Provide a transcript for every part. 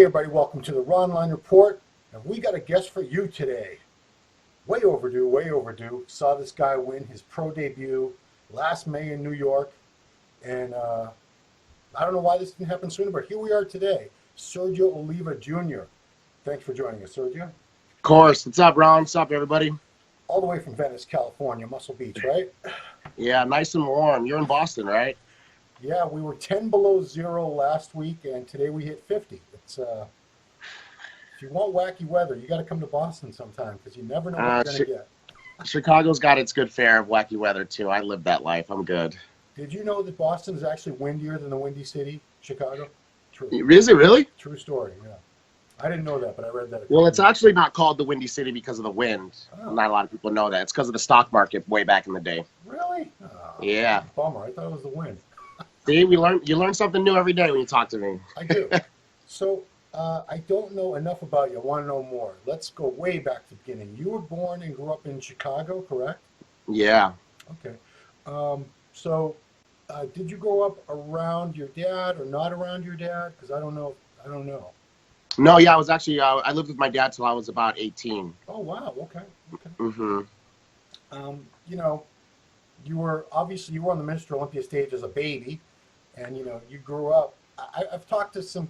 Hey everybody, welcome to the Ronline Report, and we got a guest for you today. Way overdue, way overdue. Saw this guy win his pro debut last May in New York, and I don't know why this didn't happen sooner, but here we are today. Sergio Oliva Jr. Thanks for joining us, Sergio. Of course. What's up, Ron? What's up, everybody? All the way from Venice, California, Muscle Beach, right? Yeah, nice and warm. You're in Boston, right? Yeah, we were 10 below zero last week, and today we hit 50. It's if you want wacky weather, you got to come to Boston sometime because you never know what you're going to get. Chicago's got its good fare of wacky weather, too. I live that life. I'm good. Did you know that Boston is actually windier than the Windy City, Chicago? True. Is it really? True story, yeah. I didn't know that, but I read that. Well, it's actually not called the Windy City because of the wind. Oh. Not a lot of people know that. It's because of the stock market way back in the day. Really? Oh, yeah. Bummer. I thought it was the wind. See, you learn something new every day when you talk to me. I do. So, I don't know enough about you. I want to know more. Let's go way back to the beginning. You were born and grew up in Chicago, correct? Yeah. Okay. So, did you grow up around your dad or not around your dad? Because I don't know. No, yeah, I was actually, I lived with my dad till I was about 18. Oh, wow. Okay. Mm-hmm. You know, you were on the Mr. Olympia stage as a baby, and, you know, you grew up. I've talked to some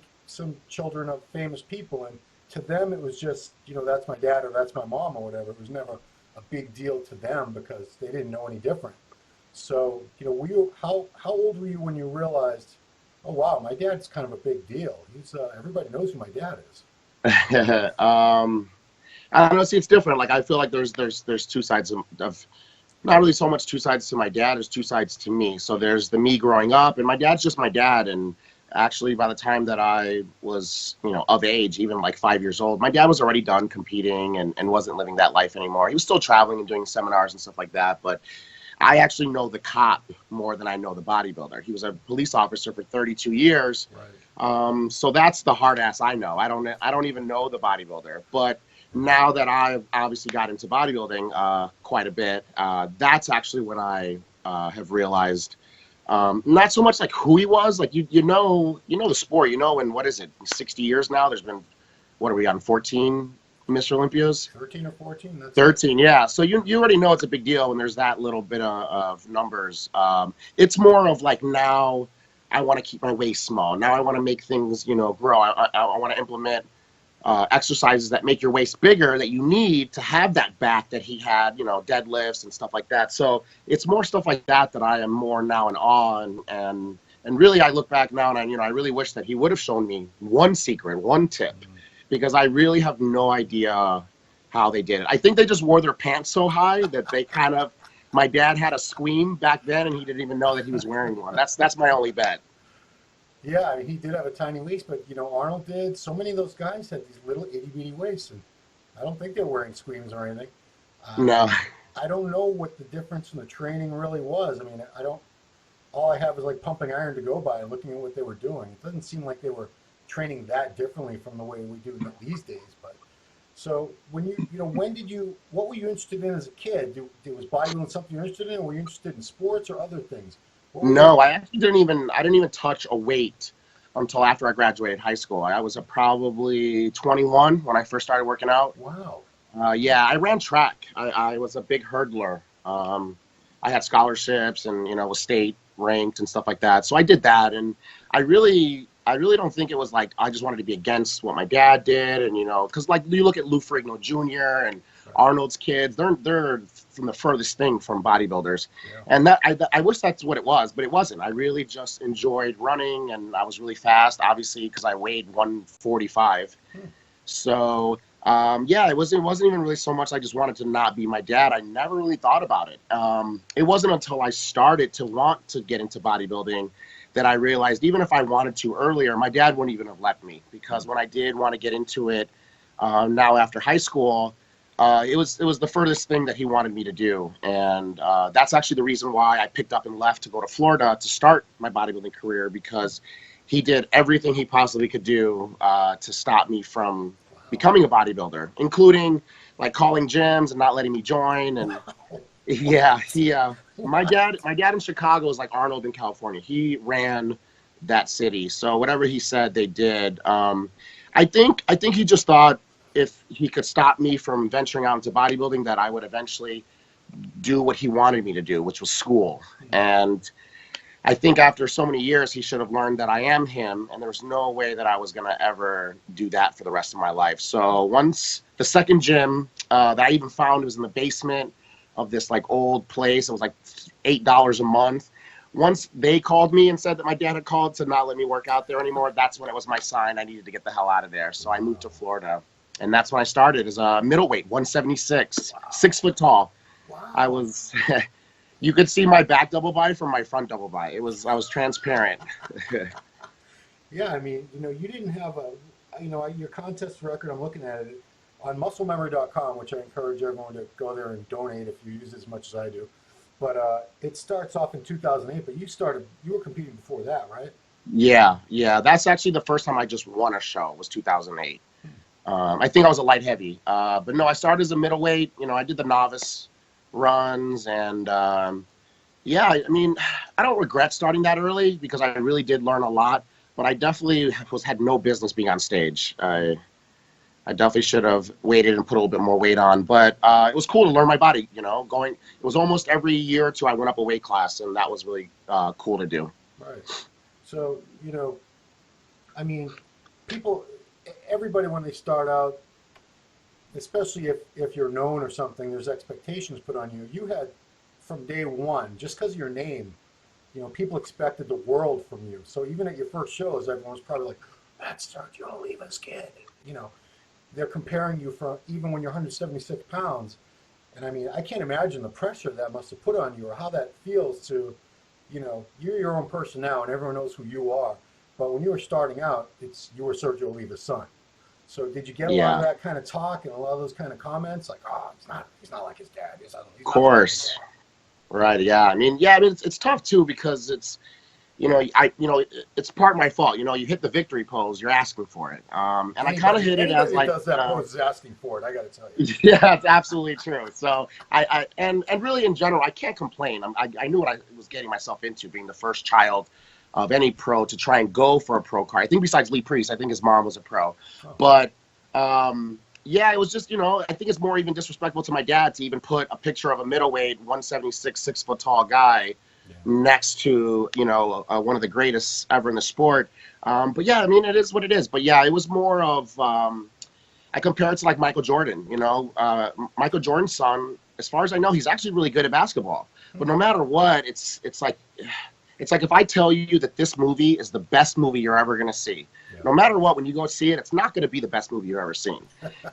children of famous people, and to them it was just, you know, that's my dad or that's my mom or whatever. It was never a big deal to them because they didn't know any different. So, you know, how old were you when you realized, oh wow, my dad's kind of a big deal. He's everybody knows who my dad is. I don't know. See, it's different. Like I feel like there's two sides of not really so much two sides to my dad. There's two sides to me. So there's the me growing up, and my dad's just my dad. And actually, by the time that I was, you know, of age, even like 5 years old, my dad was already done competing and wasn't living that life anymore. He was still traveling and doing seminars and stuff like that, but I actually know the cop more than I know the bodybuilder. He was a police officer for 32 years. Right. So that's the hard ass I know. I don't even know the bodybuilder. But now that I've obviously got into bodybuilding quite a bit, that's actually when I have realized not so much like who he was. Like you know the sport. You know, in what is it, 60 years now? There's been, what are we on, 14 Mr. Olympias? 13 or 14? That's 13, yeah. So you already know it's a big deal when there's that little bit of numbers. It's more of like, now I want to keep my waist small. Now I want to make things, you know, grow. I want to implement exercises that make your waist bigger that you need to have that back that he had, you know, deadlifts and stuff like that. So it's more stuff like that I am more now in awe and really I look back now and I really wish that he would have shown me one secret, one tip. Mm-hmm. Because I really have no idea how they did it. I think they just wore their pants so high that they kind of, my dad had a squeam back then and he didn't even know that he was wearing one. That's my only bet. Yeah, I mean, he did have a tiny waist, but, you know, Arnold did. So many of those guys had these little itty-bitty waists, and I don't think they were wearing squeams or anything. No. I don't know what the difference in the training really was. I mean, all I have is like pumping iron to go by and looking at what they were doing. It doesn't seem like they were training that differently from the way we do these days. But so when what were you interested in as a kid? Was bodybuilding something you're interested in, or were you interested in sports or other things? No, I actually didn't even touch a weight until after I graduated high school. I was probably 21 when I first started working out. Wow. Yeah, I ran track. I was a big hurdler. I had scholarships and, you know, was state ranked and stuff like that. So I did that, and I really don't think it was like I just wanted to be against what my dad did, and, you know, because like you look at Lou Ferrigno Jr. and Arnold's kids, they're from the furthest thing from bodybuilders, yeah. And that I wish that's what it was, but it wasn't. I really just enjoyed running, and I was really fast, obviously, because I weighed 145. So yeah, it wasn't even really so much I just wanted to not be my dad. I never really thought about it. It wasn't until I started to want to get into bodybuilding that I realized even if I wanted to earlier, my dad wouldn't even have let me, because when I did want to get into it now after high school, it was the furthest thing that he wanted me to do. And that's actually the reason why I picked up and left to go to Florida to start my bodybuilding career, because he did everything he possibly could do to stop me from becoming a bodybuilder, including like calling gyms and not letting me join. And yeah, my dad in Chicago is like Arnold in California. He ran that city. So whatever he said, they did. I think he just thought if he could stop me from venturing out into bodybuilding, that I would eventually do what he wanted me to do, which was school. And I think after so many years, he should have learned that I am him, and there's no way that I was going to ever do that for the rest of my life. So once the second gym that I even found was in the basement of this like old place, it was like $8 a month. Once they called me and said that my dad had called to not let me work out there anymore, that's when it was my sign I needed to get the hell out of there. So I moved to Florida, and that's when I started as a middleweight, 176, 6 foot tall. Wow. I was, you could see my back double body from my front double body. I was transparent. Yeah, I mean, you didn't have your contest record. I'm looking at it on musclememory.com, which I encourage everyone to go there and donate if you use as much as I do. But it starts off in 2008, but you were competing before that, right? Yeah. That's actually the first time I just won a show was 2008. I think I was a light heavy, but no, I started as a middleweight. I did the novice runs, and yeah, I mean, I don't regret starting that early because I really did learn a lot, but I definitely had no business being on stage. I definitely should have waited and put a little bit more weight on, but it was cool to learn my body, it was almost every year or two I went up a weight class, and that was really cool to do. Right. So, I mean, everybody when they start out, especially if you're known or something, there's expectations put on you. You had from day one, just because of your name, people expected the world from you. So even at your first shows, everyone was probably like, that's Sergio Oliva's kid. They're comparing you from even when you're 176 pounds. And I mean, I can't imagine the pressure that must have put on you or how that feels to, you're your own person now and everyone knows who you are. But when you were starting out, you were Sergio Oliva's son. So did you get a lot of that kind of talk and a lot of those kind of comments like, oh, he's not like his dad. He's of course. Right. Yeah. I mean, it's tough too because it's, it's part of my fault. You hit the victory pose, you're asking for it. And I kind of hit it as like, does that pose is asking for it. I got to tell you. Yeah, it's absolutely true. So and really in general, I can't complain. I knew what I was getting myself into, being the first child of any pro to try and go for a pro card. I think besides Lee Priest, I think his mom was a pro. Oh. But yeah, it was just, I think it's more even disrespectful to my dad to even put a picture of a middleweight, 176, 6 foot tall guy next to, one of the greatest ever in the sport. But yeah, I mean, it is what it is. But yeah, it was more of, I compare it to like Michael Jordan, Michael Jordan's son, as far as I know, he's actually really good at basketball. But no matter what, it's like if I tell you that this movie is the best movie you're ever going to see, no matter what, when you go see it, it's not going to be the best movie you've ever seen.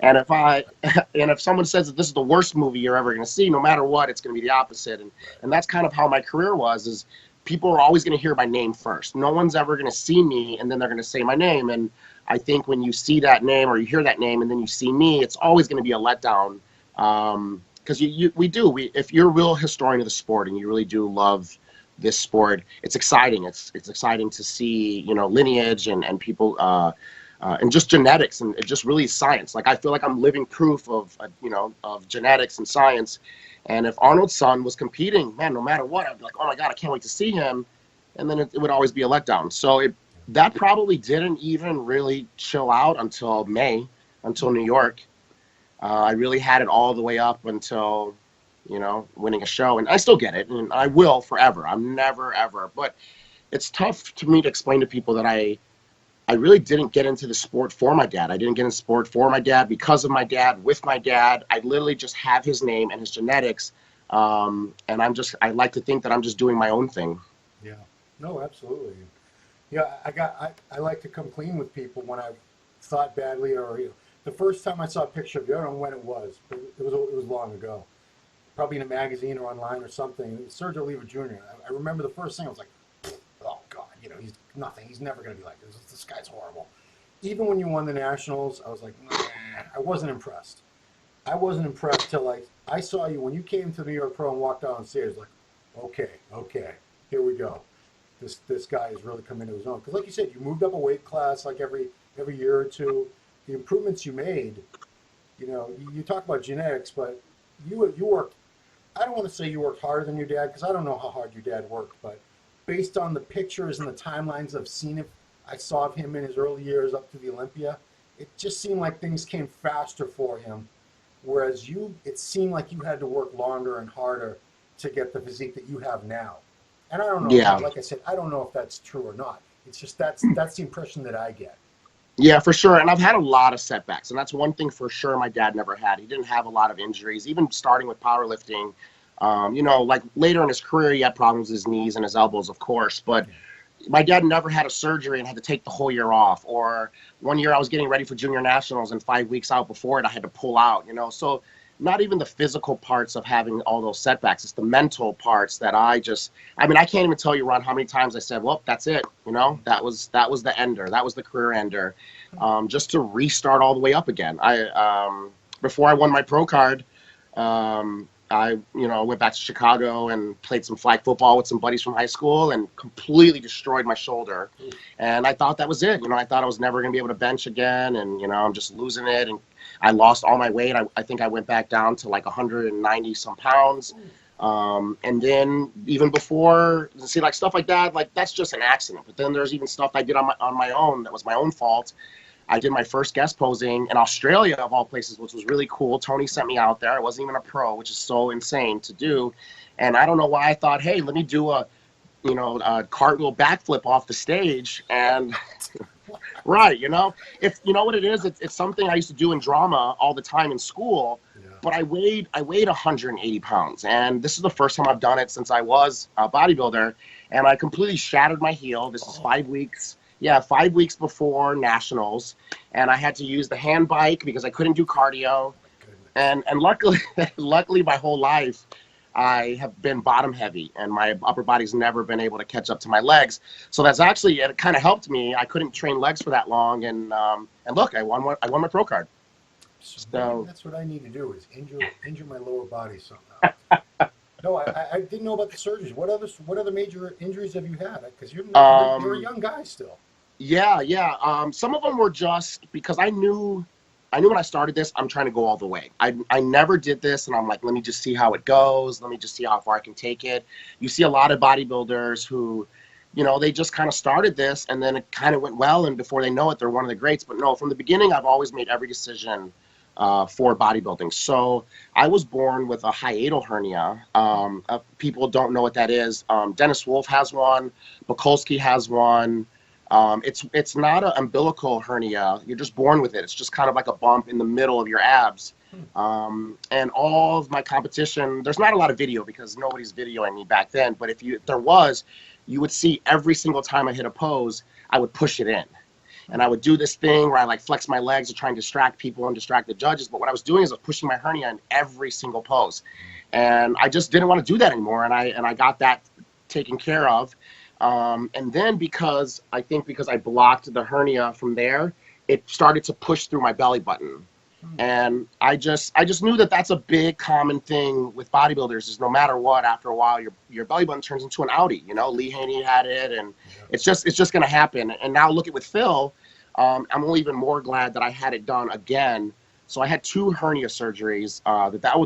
And if someone says that this is the worst movie you're ever going to see, no matter what, it's going to be the opposite. And that's kind of how my career was, is people are always going to hear my name first. No one's ever going to see me and then they're going to say my name. And I think when you see that name or you hear that name and then you see me, it's always going to be a letdown. Because if you're a real historian of the sport and you really do love this sport, it's exciting. It's exciting to see, lineage and people and just genetics and just really science. Like I feel like I'm living proof of genetics and science. And if Arnold's son was competing, man, no matter what, I'd be like, oh my God, I can't wait to see him. And then it would always be a letdown. So that probably didn't even really chill out until New York. I really had it all the way up until winning a show, and I still get it, and I will forever. I'm never ever, but it's tough to me to explain to people that I really didn't get into the sport for my dad. I didn't get into sport for my dad, because of my dad, with my dad. I literally just have his name and his genetics, and I like to think that I'm just doing my own thing. Yeah, no, absolutely. Yeah, I like to come clean with people when I've thought badly, or the first time I saw a picture of you, I don't know when it was, but it was long ago. Probably in a magazine or online or something. It was Sergio Oliva Jr. I remember the first thing, I was like, oh God, he's nothing. He's never going to be like this. This guy's horrible. Even when you won the Nationals, I was like, nah, I wasn't impressed. I wasn't impressed till I saw you when you came to the New York Pro and walked out on stage. Like, okay, here we go. This guy has really come into his own. Because like you said, you moved up a weight class like every year or two. The improvements you made, you talk about genetics, but you worked. I don't want to say you worked harder than your dad, because I don't know how hard your dad worked, but based on the pictures and the timelines I've seen I saw of him in his early years up to the Olympia, it just seemed like things came faster for him, whereas you, it seemed like you had to work longer and harder to get the physique that you have now. And I don't know, Yeah. like I said, I don't know if that's true or not. It's just that's the impression that I get. Yeah, for sure. And I've had a lot of setbacks. And that's one thing for sure my dad never had. He didn't have a lot of injuries, even starting with powerlifting. Like later in his career, he had problems with his knees and his elbows, of course. But my dad never had a surgery and had to take the whole year off. Or one year I was getting ready for junior nationals, and 5 weeks out before it, I had to pull out. So not even the physical parts of having all those setbacks. It's the mental parts that I can't even tell you, Ron, how many times I said, well, that's it. That was the ender. That was the career ender. Just to restart all the way up again. Before I won my pro card, I went back to Chicago and played some flag football with some buddies from high school and completely destroyed my shoulder. And I thought that was it. I thought I was never going to be able to bench again, and I'm just losing it. And I lost all my weight. I think I went back down to like 190 some pounds. And then even before, see, like stuff like that, like that's just an accident. But then there's even stuff I did on my own that was my own fault. I did my first guest posing in Australia, of all places, which was really cool. Tony sent me out there. I wasn't even a pro, which is so insane to do. And I don't know why I thought, hey, let me do a cartwheel backflip off the stage. And right, if you know what it is, it's something I used to do in drama all the time in school. Yeah. But I weighed 180 pounds, and this is the first time I've done it since I was a bodybuilder, and I completely shattered my heel. This is 5 weeks. Yeah, 5 weeks before nationals, and I had to use the hand bike because I couldn't do cardio. And luckily my whole life I have been bottom heavy, and my upper body's never been able to catch up to my legs. So that's actually, it kind of helped me. I couldn't train legs for that long, and look, I won my pro card. So that's what I need to do, is injure my lower body somehow. No, I didn't know about the surgeries. What other major injuries have you had? Because you're a young guy still. Yeah. Some of them were just because I knew when I started this, I'm trying to go all the way. I never did this, and I'm like, let me just see how it goes. Let me just see how far I can take it. You see a lot of bodybuilders who, they just kind of started this, and then it kind of went well, and before they know it, they're one of the greats. But no, from the beginning, I've always made every decision for bodybuilding. So I was born with a hiatal hernia. People don't know what that is. Dennis Wolf has one. Bukolski has one. It's not an umbilical hernia. You're just born with it. It's just kind of like a bump in the middle of your abs. And all of my competition, there's not a lot of video because nobody's videoing me back then. But if there was, you would see every single time I hit a pose, I would push it in. And I would do this thing where I like flex my legs to try and distract people and distract the judges. But what I was doing is I was pushing my hernia in every single pose. And I just didn't want to do that anymore. And I got that taken care of. And then because I blocked the hernia from there, it started to push through my belly button. And I just knew that that's a big common thing with bodybuilders, is no matter what, after a while, your belly button turns into an Audi. Lee Haney had it, and it's just going to happen. And now look at with Phil, I'm only even more glad that I had it done again. So I had 2 hernia surgeries.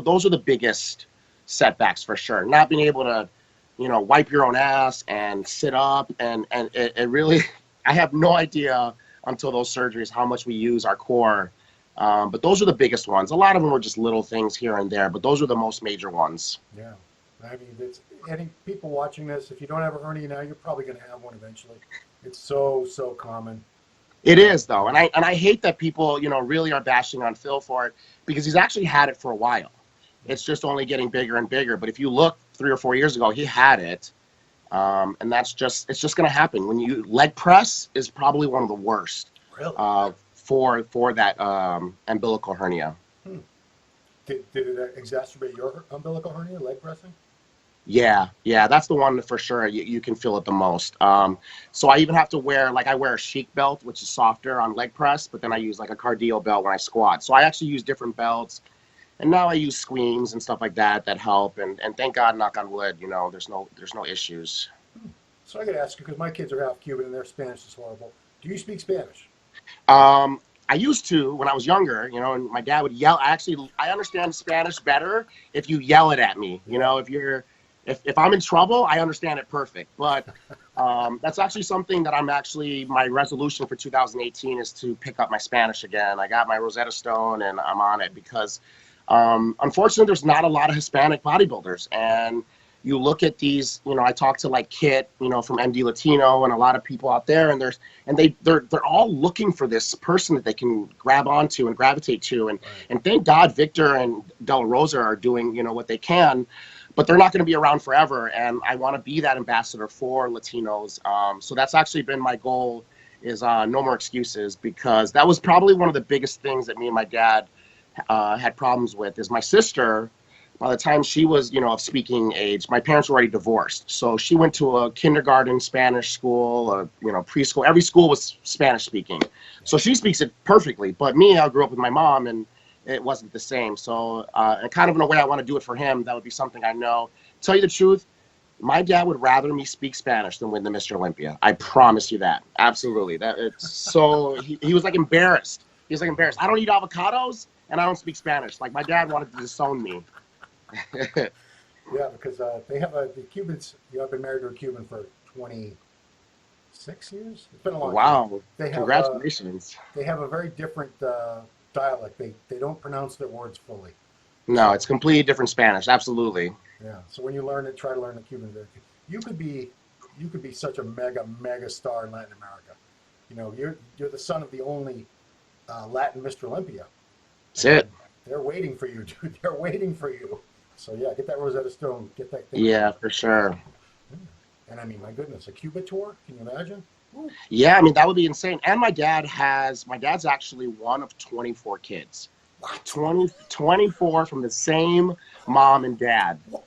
Those are the biggest setbacks for sure. Not being able to, wipe your own ass and sit up, and it really, I have no idea until those surgeries how much we use our core. But those are the biggest ones. A lot of them were just little things here and there, but those are the most major ones. Yeah. I mean, any people watching this, if you don't have a hernia now, you're probably going to have one eventually. It's so common. It is, though. And I hate that people, really are bashing on Phil for it, because he's actually had it for a while. It's just only getting bigger and bigger. But if you look 3 or 4 years ago, he had it. And it's just going to happen. When you leg press is probably one of the worst. Really? For that umbilical hernia. Did it exacerbate your umbilical hernia, leg pressing? Yeah, that's the one for sure. You can feel it the most. So I even have to wear, I wear a chic belt, which is softer on leg press, but then I use like a cardio belt when I squat. So I actually use different belts, and now I use squeams and stuff like that help. And thank God, knock on wood, there's no issues. So I got to ask you, because my kids are half Cuban and their Spanish is horrible. Do you speak Spanish? I used to when I was younger, and my dad would yell. I understand Spanish better if you yell it at me. If I'm in trouble, I understand it perfect. But That's actually something that my resolution for 2018 is to pick up my Spanish again. I got my Rosetta Stone and I'm on it because, unfortunately, there's not a lot of Hispanic bodybuilders. And you look at these, I talk to like Kit, from MD Latino and a lot of people out there, and they're all looking for this person that they can grab onto and gravitate to. And thank God Victor and Del Rosa are doing, what they can. But they're not going to be around forever, and I want to be that ambassador for Latinos. So that's actually been my goal, is no more excuses, because that was probably one of the biggest things that me and my dad had problems with. Is my sister, by the time she was, of speaking age, my parents were already divorced. So she went to a kindergarten Spanish school, preschool. Every school was Spanish speaking. So she speaks it perfectly. But me, I grew up with my mom, and it wasn't the same. So and kind of in a way I want to do it for him. That would be something I know. Tell you the truth, my dad would rather me speak Spanish than win the Mr. Olympia. I promise you that. Absolutely. He was like embarrassed. He was like embarrassed. I don't eat avocados and I don't speak Spanish. Like my dad wanted to disown me. Yeah, because they have the Cubans, I've been married to a Cuban for 26 years. It's been a long time. Wow. They have, congratulations. They have a very different dialect. They don't pronounce their words fully. No, it's completely different Spanish. Absolutely. Yeah. So when you learn it, try to learn the Cuban. You could be such a mega star in Latin America. You're the son of the only Latin Mr. Olympia. That's it. They're waiting for you, dude. They're waiting for you. So yeah, get that Rosetta Stone. Get that thing. Yeah, for sure. And I mean, my goodness, a Cuba tour? Can you imagine? Ooh. Yeah, I mean, that would be insane. And my dad's actually one of 24 kids. What? 24 from the same mom and dad. What?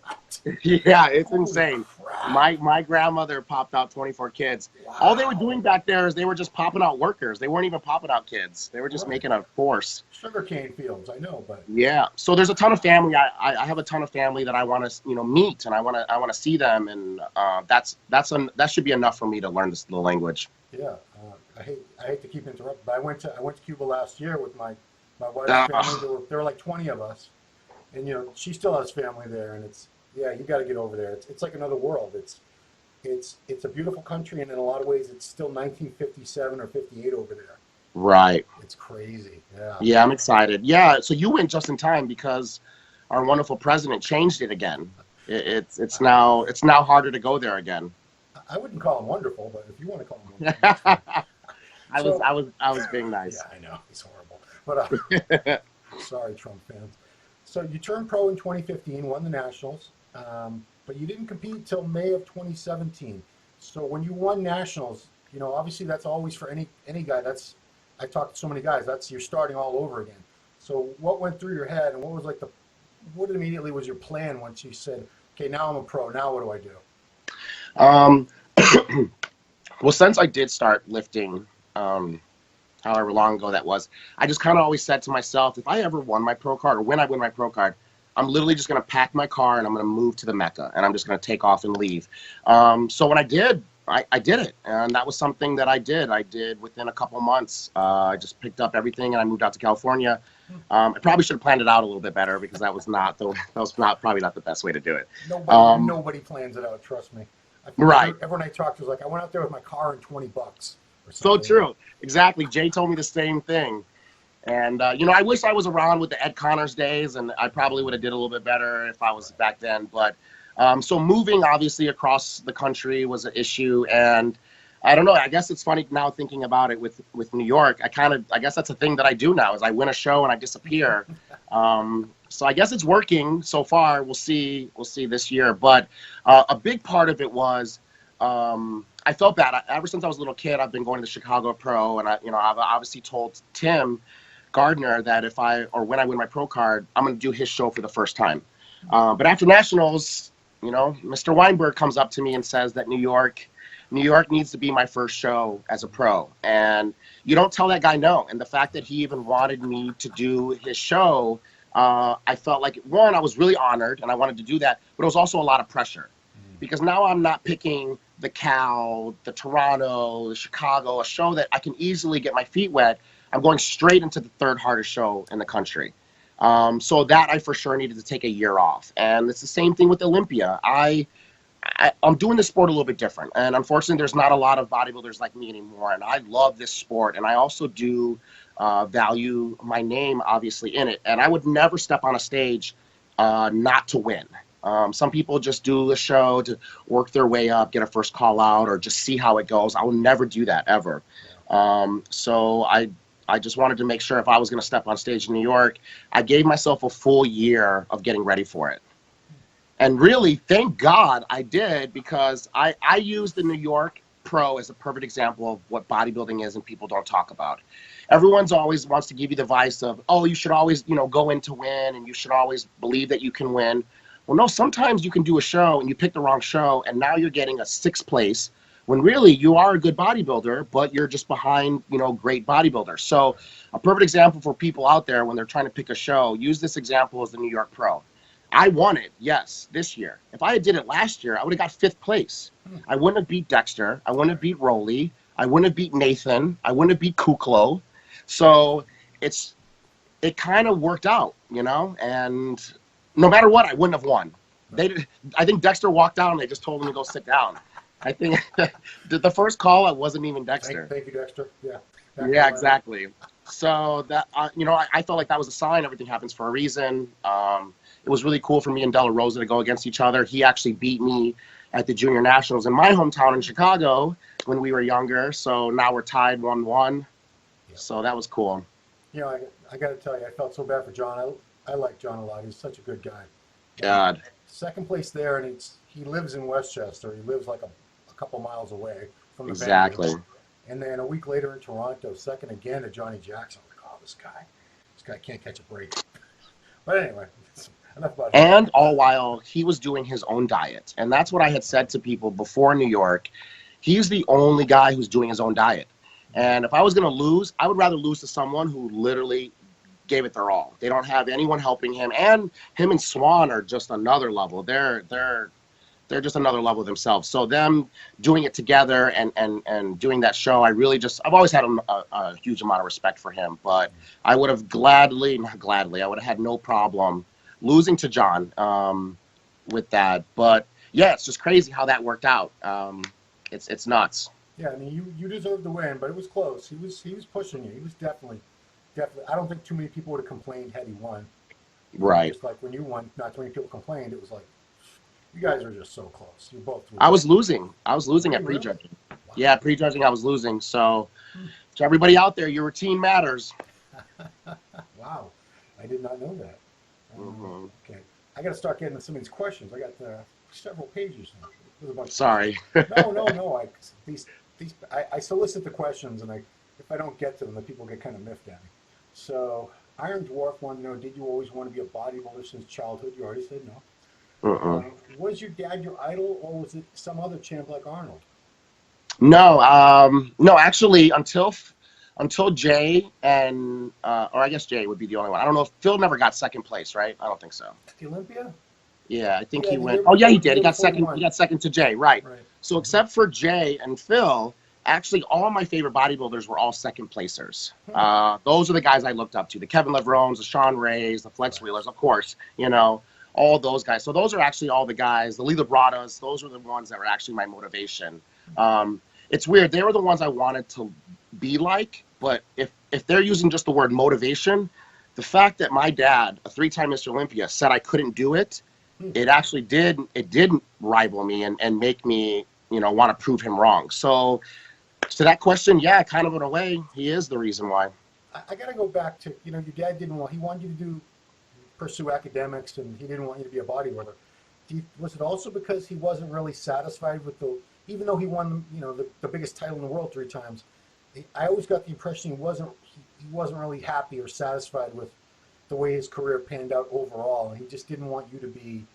Yeah, it's Holy insane. crap. My grandmother popped out 24 kids. Wow. All they were doing back there is they were just popping out workers. They weren't even popping out kids. They were just making a force. Sugarcane fields, I know, but Yeah. So there's a ton of family. I have a ton of family that I want to meet, and I want to see them, and that should be enough for me to learn the language. yeah, I hate to keep interrupting, but I went to Cuba last year with my wife's family. There were like 20 of us, and she still has family there, and you got to get over there. It's like another world. It's a beautiful country, and in a lot of ways, it's still 1957 or 58 over there. Right. It's crazy. Yeah. Yeah, I'm excited. Yeah. So you went just in time because our wonderful president changed it again. It's now harder to go there again. I wouldn't call him wonderful, but if you want to call him wonderful. I was being nice. Yeah, I know. He's horrible. But sorry, Trump fans. So you turned pro in 2015, won the Nationals, but you didn't compete until May of 2017. So when you won Nationals, obviously that's always for any guy. I talked to so many guys. You're starting all over again. So what went through your head, and what immediately was your plan once you said, okay, now I'm a pro. Now what do I do? Well, since I did start lifting, however long ago that was, I just kind of always said to myself, if I ever won my pro card, or when I win my pro card, I'm literally just going to pack my car and I'm going to move to the Mecca, and I'm just going to take off and leave. So when I did, I did it, and that was something that I did within a couple months. I just picked up everything and I moved out to California. I probably should have planned it out a little bit better, because that was probably not the best way to do it. Nobody plans it out, trust me. Right. Everyone I talked to was like, I went out there with my car and $20 or something. So true. Exactly. Jay told me the same thing. And, I wish I was around with the Ed Connors days, and I probably would have did a little bit better if I was back then. But so moving obviously across the country was an issue. And I don't know, I guess it's funny now thinking about it with New York. I guess that's a thing that I do now, is I win a show and I disappear. So I guess it's working so far. We'll see this year. But a big part of it was, I felt bad. Ever since I was a little kid, I've been going to the Chicago Pro, and I've obviously told Tim Gardner that when I win my pro card, I'm going to do his show for the first time. But after Nationals, Mr. Weinberg comes up to me and says that New York needs to be my first show as a pro. And you don't tell that guy no. And the fact that he even wanted me to do his show, I felt like, one, I was really honored and I wanted to do that, but it was also a lot of pressure. Because now I'm not picking the Cal, the Toronto, the Chicago, a show that I can easily get my feet wet. I'm going straight into the third hardest show in the country. So that I for sure needed to take a year off. And it's the same thing with Olympia. I I'm doing this sport a little bit different. And unfortunately, there's not a lot of bodybuilders like me anymore. And I love this sport. And I also do value my name, obviously, in it. And I would never step on a stage not to win. Some people just do a show to work their way up, get a first call out, or just see how it goes. I will never do that, ever. So I just wanted to make sure if I was going to step on stage in New York, I gave myself a full year of getting ready for it. And really, thank God I did, because I use the New York Pro as a perfect example of what bodybuilding is and people don't talk about. Everyone's always wants to give you the advice of, oh, you should always, go in to win, and you should always believe that you can win. Well, no, sometimes you can do a show and you pick the wrong show, and now you're getting a 6th place when really you are a good bodybuilder, but you're just behind, great bodybuilders. So a perfect example for people out there when they're trying to pick a show, use this example as the New York Pro. I won it, yes, this year. If I had did it last year, I would have got 5th place. I wouldn't have beat Dexter. I wouldn't have beat Rolly. I wouldn't have beat Nathan. I wouldn't have beat Kuklo. So it kind of worked out, and no matter what, I wouldn't have won. I think Dexter walked out and they just told him to go sit down. I think the first call, it wasn't even Dexter. Thank you, Dexter. Yeah. Yeah, exactly. So that, I felt like that was a sign. Everything happens for a reason. It was really cool for me and De La Rosa to go against each other. He actually beat me at the Junior Nationals in my hometown in Chicago when we were younger. So now we're tied 1-1. Yeah. So that was cool. I got to tell you, I felt so bad for John. I like John a lot. He's such a good guy. God. 2nd place there, and he lives in Westchester. He lives like a couple miles away from the Exactly. venue. And then a week later in Toronto, 2nd again to Johnny Jackson. I'm like, oh, this guy can't catch a break. But anyway, enough about him. And all while he was doing his own diet. And that's what I had said to people before New York. He's the only guy who's doing his own diet. And if I was going to lose, I would rather lose to someone who literally gave it their all. They don't have anyone helping him. And him and Swan are just another level. They're just another level themselves. So them doing it together and doing that show, I've always had a huge amount of respect for him. But I would have I would have had no problem losing to John with that. But yeah, it's just crazy how that worked out. It's nuts. Yeah, I mean, you deserved the win, but it was close. He was pushing you. He was definitely. I don't think too many people would have complained had he won. Right. Just like when you won, not too many people complained. It was like, you guys are just so close. You both. I was losing at prejudging. Wow. Yeah, prejudging, I was losing. So, to everybody out there, your routine matters. Wow, I did not know that. Okay, I got to start getting some of these questions. I got several pages now. Sorry. No. I solicit the questions, and if I don't get to them, the people get kind of miffed at me. So, Iron Dwarf wanted to know, did you always want to be a bodybuilder since childhood? You already said no. Was your dad your idol, or was it some other champ like Arnold? No, actually, until Jay and or I guess Jay would be the only one. I don't know if Phil never got 2nd place, right? I don't think so. At the Olympia? Yeah, I think he went. Oh yeah, he did. He got second. He got second to Jay, right? So except for Jay and Phil, actually all my favorite bodybuilders were all 2nd placers. Those are the guys I looked up to: the Kevin Levrones, the Sean Rays, the Flex Wheelers, of course. All those guys. So those are actually all the guys. The Lee Labradas. Those were the ones that were actually my motivation. It's weird. They were the ones I wanted to be like. But if they're using just the word motivation, the fact that my dad, a 3-time Mr. Olympia, said I couldn't do it, it actually did rival me and make me, want to prove him wrong. So to that question, yeah, kind of in a way, he is the reason why. I got to go back to, your dad he wanted you to pursue academics, and he didn't want you to be a bodybuilder. Was it also because he wasn't really satisfied with even though he won, the biggest title in the world 3 times, I always got the impression he wasn't really happy or satisfied with the way his career panned out overall, and he just didn't want you to be,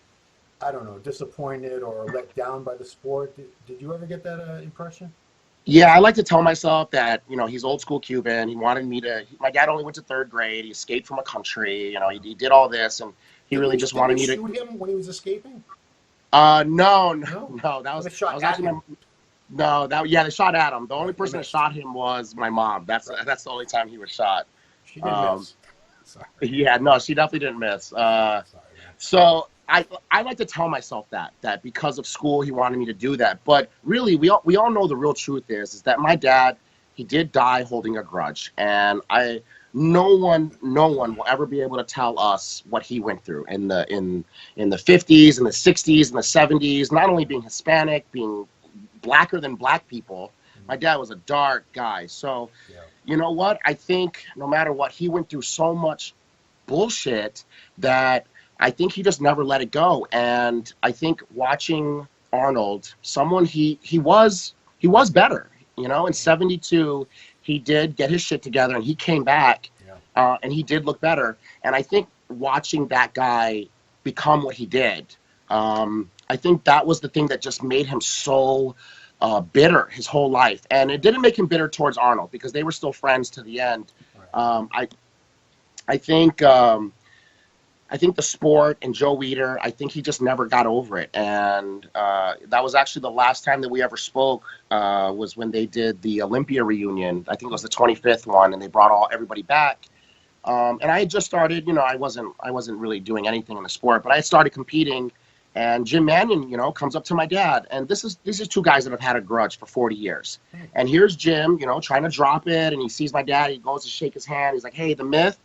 I don't know, disappointed or let down by the sport. Did you ever get that impression? Yeah, I like to tell myself that, he's old school Cuban. He wanted me to, my dad only went to 3rd grade. He escaped from a country, he did all this, and he really just wanted me to shoot him when he was escaping? No. That was actually they shot at him. The only person that shot him was my mom. That's the only time he was shot. She didn't miss. Sorry. Yeah, no, she definitely didn't miss. So I like to tell myself that because of school he wanted me to do that, but really we all know the real truth is that my dad, he did die holding a grudge, and no one will ever be able to tell us what he went through in the 50s and the 60s and the 70s, not only being Hispanic, being blacker than black people. My dad was a dark guy. So you know what, I think no matter what, he went through so much bullshit that I think he just never let it go. And I think watching Arnold, someone he was better, you know, in 72, he did get his shit together and he came back and he did look better. And I think watching that guy become what he did, I think that was the thing that just made him so bitter his whole life. And it didn't make him bitter towards Arnold because they were still friends to the end. I think the sport and Joe Weider, I think he just never got over it. And that was actually the last time that we ever spoke was when they did the Olympia reunion. I think it was the 25th one, and they brought everybody back. And I had just started, you know, I wasn't really doing anything in the sport, but I had started competing. And Jim Mannion, you know, comes up to my dad. And these are two guys that have had a grudge for 40 years. And here's Jim, you know, trying to drop it. And he sees my dad. He goes to shake his hand. He's like, hey, the myth.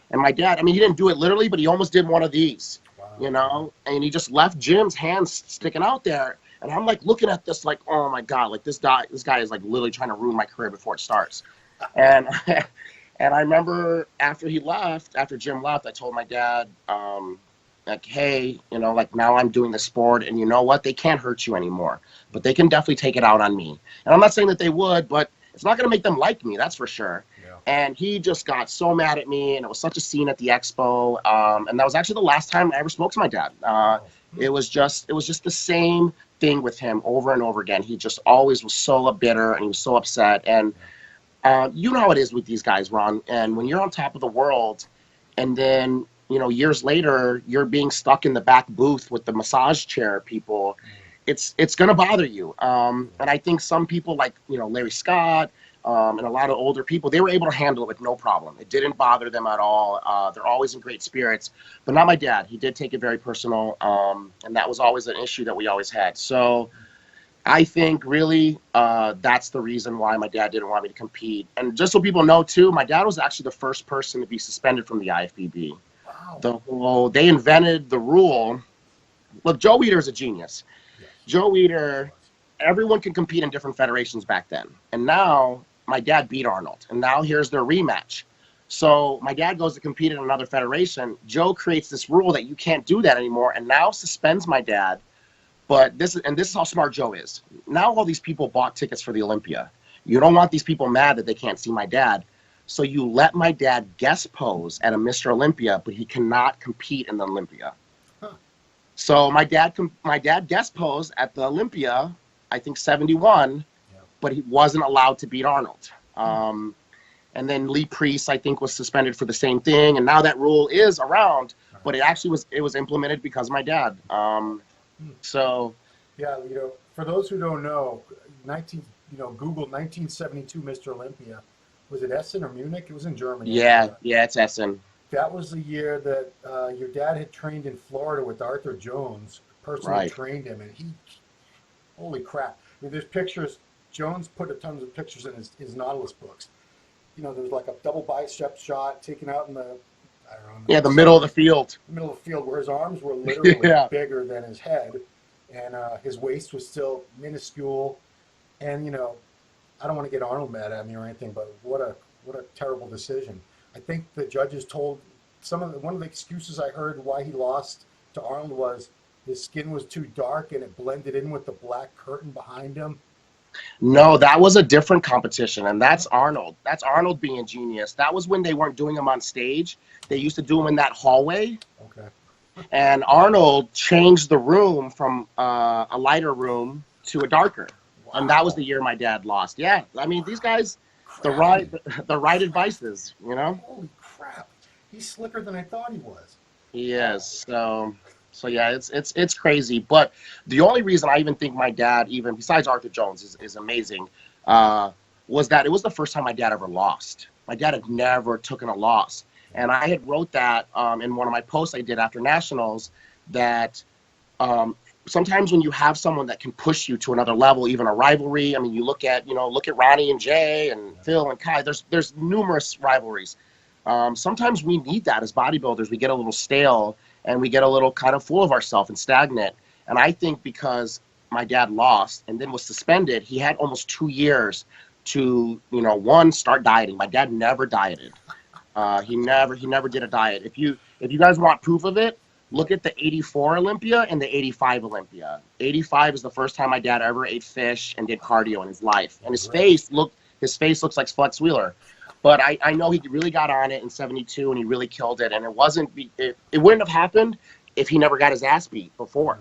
And my dad, I mean, he didn't do it literally, but he almost did one of these, you know, and he just left Jim's hands sticking out there. And I'm like looking at this like, oh my God, like this guy is like literally trying to ruin my career before it starts. And and I remember after Jim left, I told my dad, like, hey, you know, like now I'm doing the sport and you know what, they can't hurt you anymore, but they can definitely take it out on me. And I'm not saying that they would, but it's not going to make them like me, that's for sure. And he just got so mad at me, and it was such a scene at the expo. And that was actually the last time I ever spoke to my dad. It was just the same thing with him over and over again. He just always was so bitter, and he was so upset. And you know how it is with these guys, Ron. And when you're on top of the world, and then, you know, years later, you're being stuck in the back booth with the massage chair people, it's going to bother you. And I think some people like, you know, Larry Scott, and a lot of older people, they were able to handle it with no problem. It didn't bother them at all. They're always in great spirits, but not my dad. He did take it very personal, and that was always an issue that we always had. So I think really that's the reason why my dad didn't want me to compete. And just so people know too, my dad was actually the first person to be suspended from the IFBB. Wow. They invented the rule. Look, Joe Weider is a genius. Yes. Joe Weider, everyone can compete in different federations back then. And now my dad beat Arnold, and now here's their rematch. So my dad goes to compete in another federation. Joe creates this rule that you can't do that anymore, and now suspends my dad. But this is how smart Joe is. Now all these people bought tickets for the Olympia. You don't want these people mad that they can't see my dad. So you let my dad guest pose at a Mr. Olympia, but he cannot compete in the Olympia. So my dad guest posed at the Olympia, I think 71, but he wasn't allowed to beat Arnold. And then Lee Priest, I think, was suspended for the same thing. And now that rule is around, but it actually was implemented because of my dad. So, yeah, you know, for those who don't know, Google 1972 Mr. Olympia. Was it Essen or Munich? It was in Germany. Yeah, it's Essen. That was the year that your dad had trained in Florida with Arthur Jones, personally trained him, and he, holy crap! I mean, there's pictures. Jones put a ton of pictures in his Nautilus books. You know, there was like a double bicep shot taken out in the, I don't know. The middle of the field. The middle of the field, where his arms were literally bigger than his head, and his waist was still minuscule. And you know, I don't want to get Arnold mad at me or anything, but what a terrible decision. I think the judges told one of the excuses I heard why he lost to Arnold was his skin was too dark and it blended in with the black curtain behind him. No, that was a different competition, and that's Arnold. That's Arnold being a genius. That was when they weren't doing them on stage. They used to do them in that hallway. Okay. And Arnold changed the room from a lighter room to a darker. Wow. And that was the year my dad lost. Yeah, I mean, these guys, the right advices, you know? Holy crap. He's slicker than I thought he was. He is. So yeah, it's crazy. But the only reason I even think my dad, even besides Arthur Jones, is amazing, was that it was the first time my dad ever lost. My dad had never taken a loss. And I had wrote that in one of my posts I did after Nationals, that sometimes when you have someone that can push you to another level, even a rivalry. I mean, you look at Ronnie and Jay and Phil and Kai. There's numerous rivalries. Sometimes we need that as bodybuilders. We get a little stale and we get a little kind of full of ourselves and stagnant. And I think because my dad lost and then was suspended, he had almost 2 years to, one, start dieting. My dad never dieted. He never did a diet. If you guys want proof of it, look at the 84 Olympia and the 85 Olympia. 85 is the first time my dad ever ate fish and did cardio in his life. And his face looks like Flex Wheeler. But I know he really got on it in 72 and he really killed it. And it wouldn't have happened if he never got his ass beat before.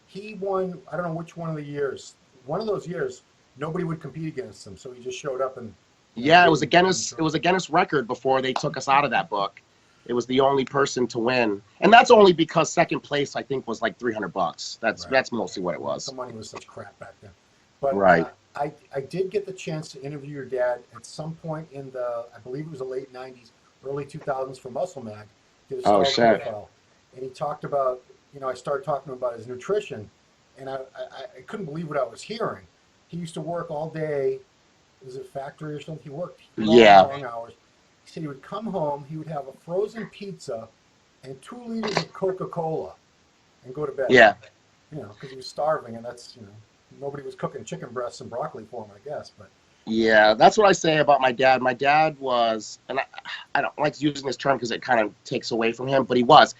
He won, I don't know which one of the years. One of those years, nobody would compete against him. So he just showed up and. Yeah, it was a Guinness record before they took us out of that book. It was the only person to win, and that's only because second place I think was like $300. That's mostly what it was. The money was such crap back then. But right. I did get the chance to interview your dad at some point in I believe it was the late '90s, early 2000s for Muscle Mag. Did a star profile, and he talked about, I started talking about his nutrition, and I couldn't believe what I was hearing. He used to work all day. Was it factory or something? He worked long hours. He said he would come home, he would have a frozen pizza and 2 liters of Coca-Cola and go to bed. Yeah. Because he was starving, and that's, nobody was cooking chicken breasts and broccoli for him, I guess. But yeah, that's what I say about my dad. My dad was, and I don't like using this term because it kind of takes away from him, but he was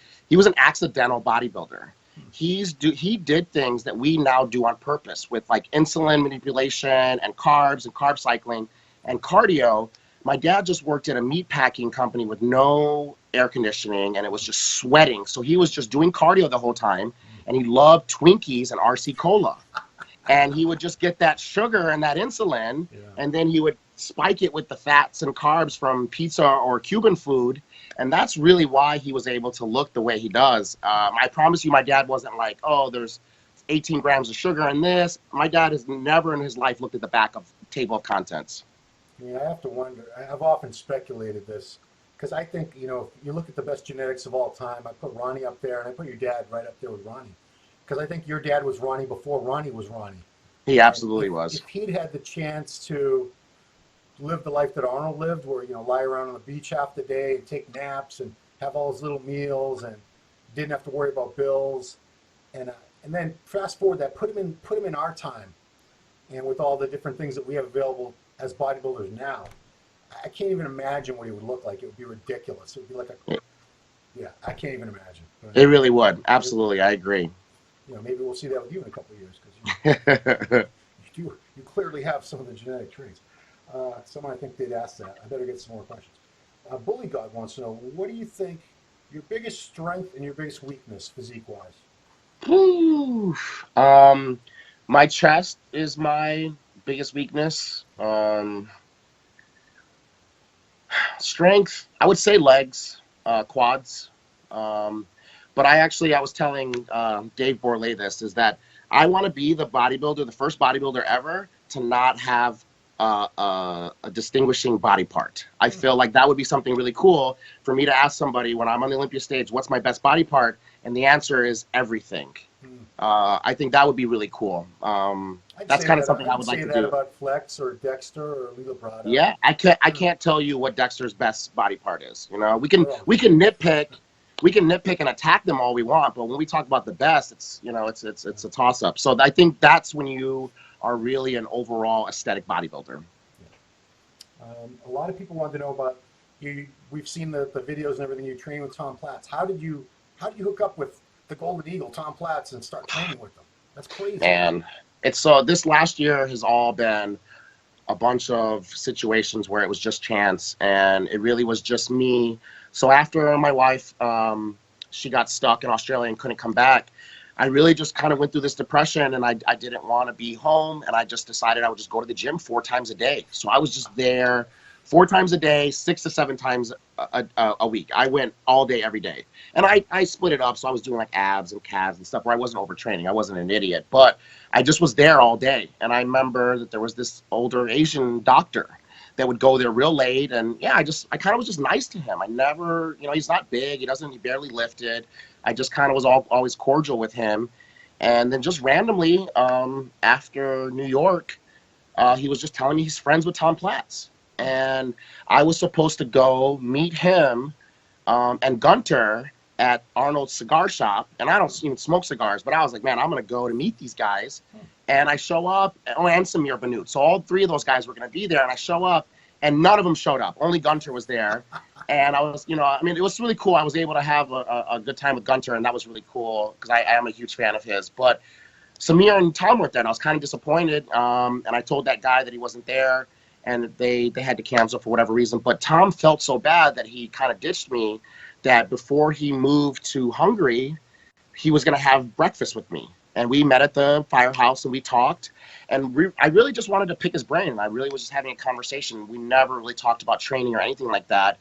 an accidental bodybuilder. He did things that we now do on purpose with like insulin manipulation and carb cycling and cardio. My dad just worked at a meat packing company with no air conditioning, and it was just sweating. So he was just doing cardio the whole time, and he loved Twinkies and RC Cola. And he would just get that sugar and that insulin, and then he would spike it with the fats and carbs from pizza or Cuban food. And that's really why he was able to look the way he does. I promise you, my dad wasn't like, oh, there's 18 grams of sugar in this. My dad has never in his life looked at the back of table of contents. I have to wonder. I've often speculated this because I think, if you look at the best genetics of all time, I put Ronnie up there, and I put your dad right up there with Ronnie. Because I think your dad was Ronnie before Ronnie was Ronnie. He absolutely was. If he'd had the chance to live the life that Arnold lived, where, lie around on the beach half the day and take naps and have all his little meals and didn't have to worry about bills, and then fast forward that, put him in our time, and with all the different things that we have available as bodybuilders now, I can't even imagine what he would look like. It would be ridiculous. It would be like I can't even imagine. It really would. Absolutely, I agree. Maybe we'll see that with you in a couple of years, because you clearly have some of the genetic traits. Someone I think did ask that. I better get some more questions. Bully God wants to know, what do you think your biggest strength and your biggest weakness physique-wise? My chest is my biggest weakness. Strength, I would say legs, quads. But I was telling Dave Borlée this, is that I want to be the first bodybuilder ever to not have a distinguishing body part. I feel like that would be something really cool for me to ask somebody when I'm on the Olympia stage, what's my best body part? And the answer is everything. I think that would be really cool. That's kind of something I would like to do. About Flex or Dexter or Lila Prada. Yeah, I can't tell you what Dexter's best body part is. We can nitpick and attack them all we want, but when we talk about the best, it's a toss up. So I think that's when you are really an overall aesthetic bodybuilder. A lot of people want to know about you. We've seen the videos and everything. You train with Tom Platz. How did you hook up with the Golden Eagle, Tom Platz, and start training with them? That's crazy. Man, it's this last year has all been a bunch of situations where it was just chance, and it really was just me. So after my wife, she got stuck in Australia and couldn't come back, I really just kind of went through this depression, and I didn't want to be home, and I just decided I would just go to the gym 4 times a day. So I was just there 4 times a day, 6 to 7 times a week. I went all day, every day. And I split it up, so I was doing like abs and calves and stuff where I wasn't overtraining. I wasn't an idiot, but I just was there all day. And I remember that there was this older Asian doctor that would go there real late, and I kind of was just nice to him. I never, he's not big, he barely lifted, I just kind of was always cordial with him. And then just randomly, after New York, he was just telling me he's friends with Tom Platz. And I was supposed to go meet him and Gunter at Arnold's cigar shop. And I don't even smoke cigars, but I was like, man, I'm going to go to meet these guys. And I show up, and Samir Banut. So all three of those guys were going to be there. And I show up, and none of them showed up. Only Gunter was there. And I was, I mean, it was really cool. I was able to have a good time with Gunter, and that was really cool because I am a huge fan of his. But Samir and Tom weren't there, and I was kind of disappointed. And I told that guy that he wasn't there, and they had to cancel for whatever reason. But Tom felt so bad that he kind of ditched me, that before he moved to Hungary, he was going to have breakfast with me. And we met at the firehouse, and we talked. And I really just wanted to pick his brain. And I really was just having a conversation. We never really talked about training or anything like that.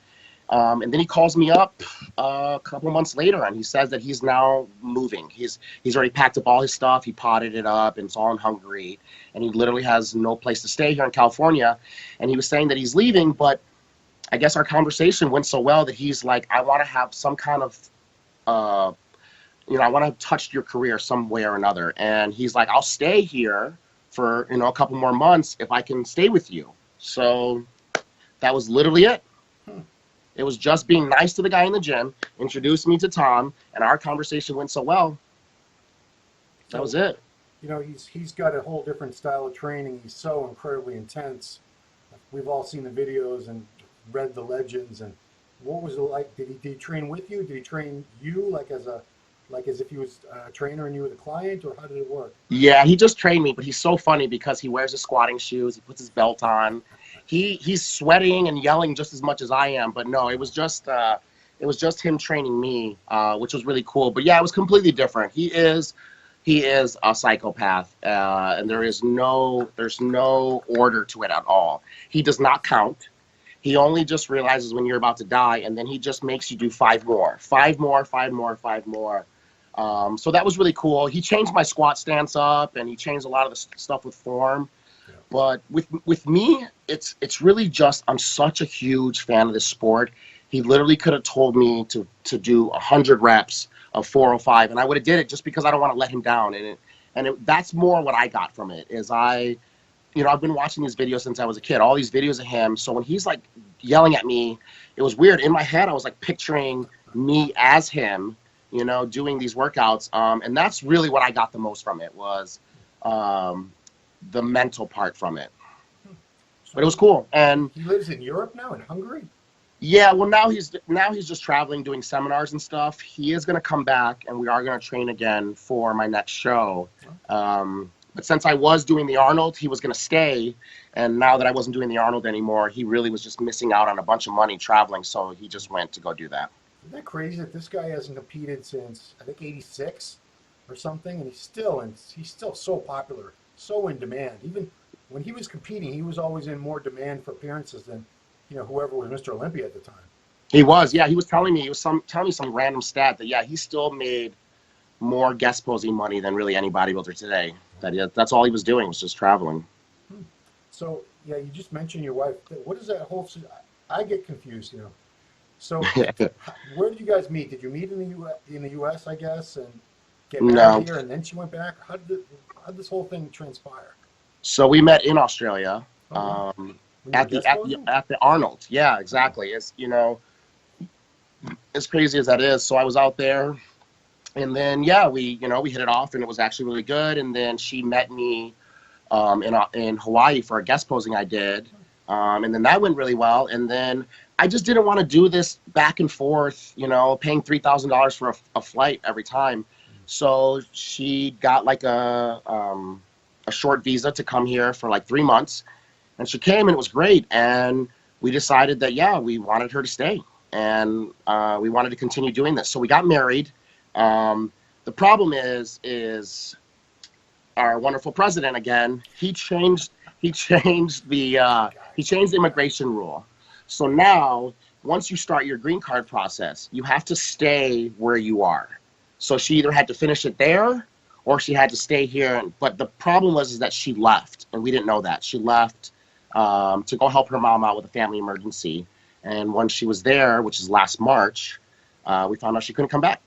And then he calls me up a couple months later, and he says that he's now moving. He's already packed up all his stuff. He potted it up, and it's all in Hungary. And he literally has no place to stay here in California. And he was saying that he's leaving, but I guess our conversation went so well that he's like, I want to have some kind of, I want to touch your career some way or another. And he's like, I'll stay here for, a couple more months if I can stay with you. So that was literally it. It was just being nice to the guy in the gym, introduced me to Tom, and our conversation went so well. That was it. He's got a whole different style of training. He's so incredibly intense. We've all seen the videos and read the legends. And what was it like? Did he train with you? Did he train you like as if he was a trainer and you were the client, or how did it work? Yeah, he just trained me, but he's so funny because he wears his squatting shoes, he puts his belt on. He's sweating and yelling just as much as I am, but no, it was just him training me, which was really cool. But yeah, it was completely different. He is a psychopath, and there's no order to it at all. He does not count. He only just realizes when you're about to die, and then he just makes you do 5 more. So that was really cool. He changed my squat stance up, and he changed a lot of the stuff with form. Yeah. But with me, it's really just, I'm such a huge fan of this sport. He literally could have told me to do 100 reps of 405, and I would have did it just because I don't want to let him down. That's more what I got from it, is I've been watching these videos since I was a kid, all these videos of him. So when he's like yelling at me, it was weird. In my head, I was like picturing me as him, doing these workouts. And that's really what I got the most from it, was the mental part from it. But it was cool. And he lives in Europe now, in Hungary? Yeah, well, now he's just traveling, doing seminars and stuff. He is going to come back, and we are going to train again for my next show. But since I was doing the Arnold, he was going to stay. And now that I wasn't doing the Arnold anymore, he really was just missing out on a bunch of money traveling. So he just went to go do that. Isn't that crazy that this guy hasn't competed since, I think, 86 or something? And he's still so popular, so in demand. Even when he was competing, he was always in more demand for appearances than, whoever was Mr. Olympia at the time. He was, yeah. He was telling me some random stat that, yeah, he still made more guest posing money than really any bodybuilder today. That's all he was doing, was just traveling. So, yeah, you just mentioned your wife. What is that whole? I get confused, So, where did you guys meet? Did you meet in the U.S., I guess, and get married here, and then she went back? How did this whole thing transpire? So we met in Australia, at the Arnold. Yeah, exactly. It's as crazy as that is. So I was out there. And then, yeah, we hit it off, and it was actually really good. And then she met me in Hawaii for a guest posing I did. And then that went really well. And then I just didn't want to do this back and forth, paying $3,000 for a flight every time. So she got like a short visa to come here for like 3 months. And she came, and it was great. And we decided that, yeah, we wanted her to stay. And we wanted to continue doing this. So we got married. The problem is our wonderful president again. He changed the immigration rule. So now, once you start your green card process, you have to stay where you are. So she either had to finish it there, or she had to stay here. But the problem was that she left, and we didn't know that. She left to go help her mom out with a family emergency. And when she was there, which is last March, we found out she couldn't come back.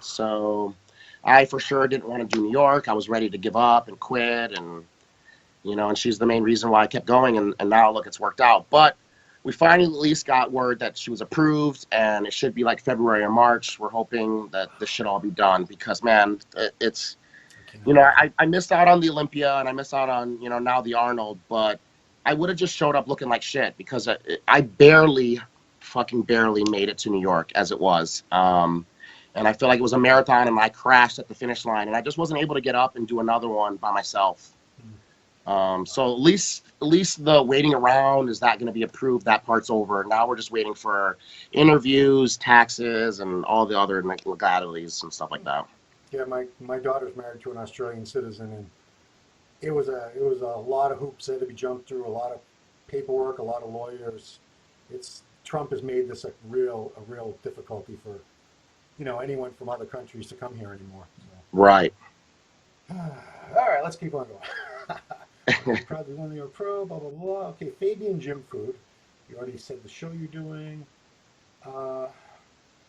So I for sure didn't want to do New York. I was ready to give up and quit, and and she's the main reason why I kept going. And now look, it's worked out. But we finally at least got word that she was approved, and it should be like February or March. We're hoping that this should all be done because, man, it's, I missed out on the Olympia and I missed out on, now the Arnold, but I would have just showed up looking like shit because I fucking barely made it to New York as it was. And I feel like it was a marathon and I crashed at the finish line and I just wasn't able to get up and do another one by myself. So at least the waiting around is that going to be approved. That part's over. Now we're just waiting for interviews, taxes, and all the other legalities and stuff like that. Yeah, my daughter's married to an Australian citizen, and it was a lot of hoops that had to be jumped through, a lot of paperwork, a lot of lawyers. Trump has made this a real difficulty for anyone from other countries to come here anymore. So. Right. All right, let's keep on going. Probably one of your pro, blah, blah, blah. Okay, Fabian Gym Food. You already said the show you're doing.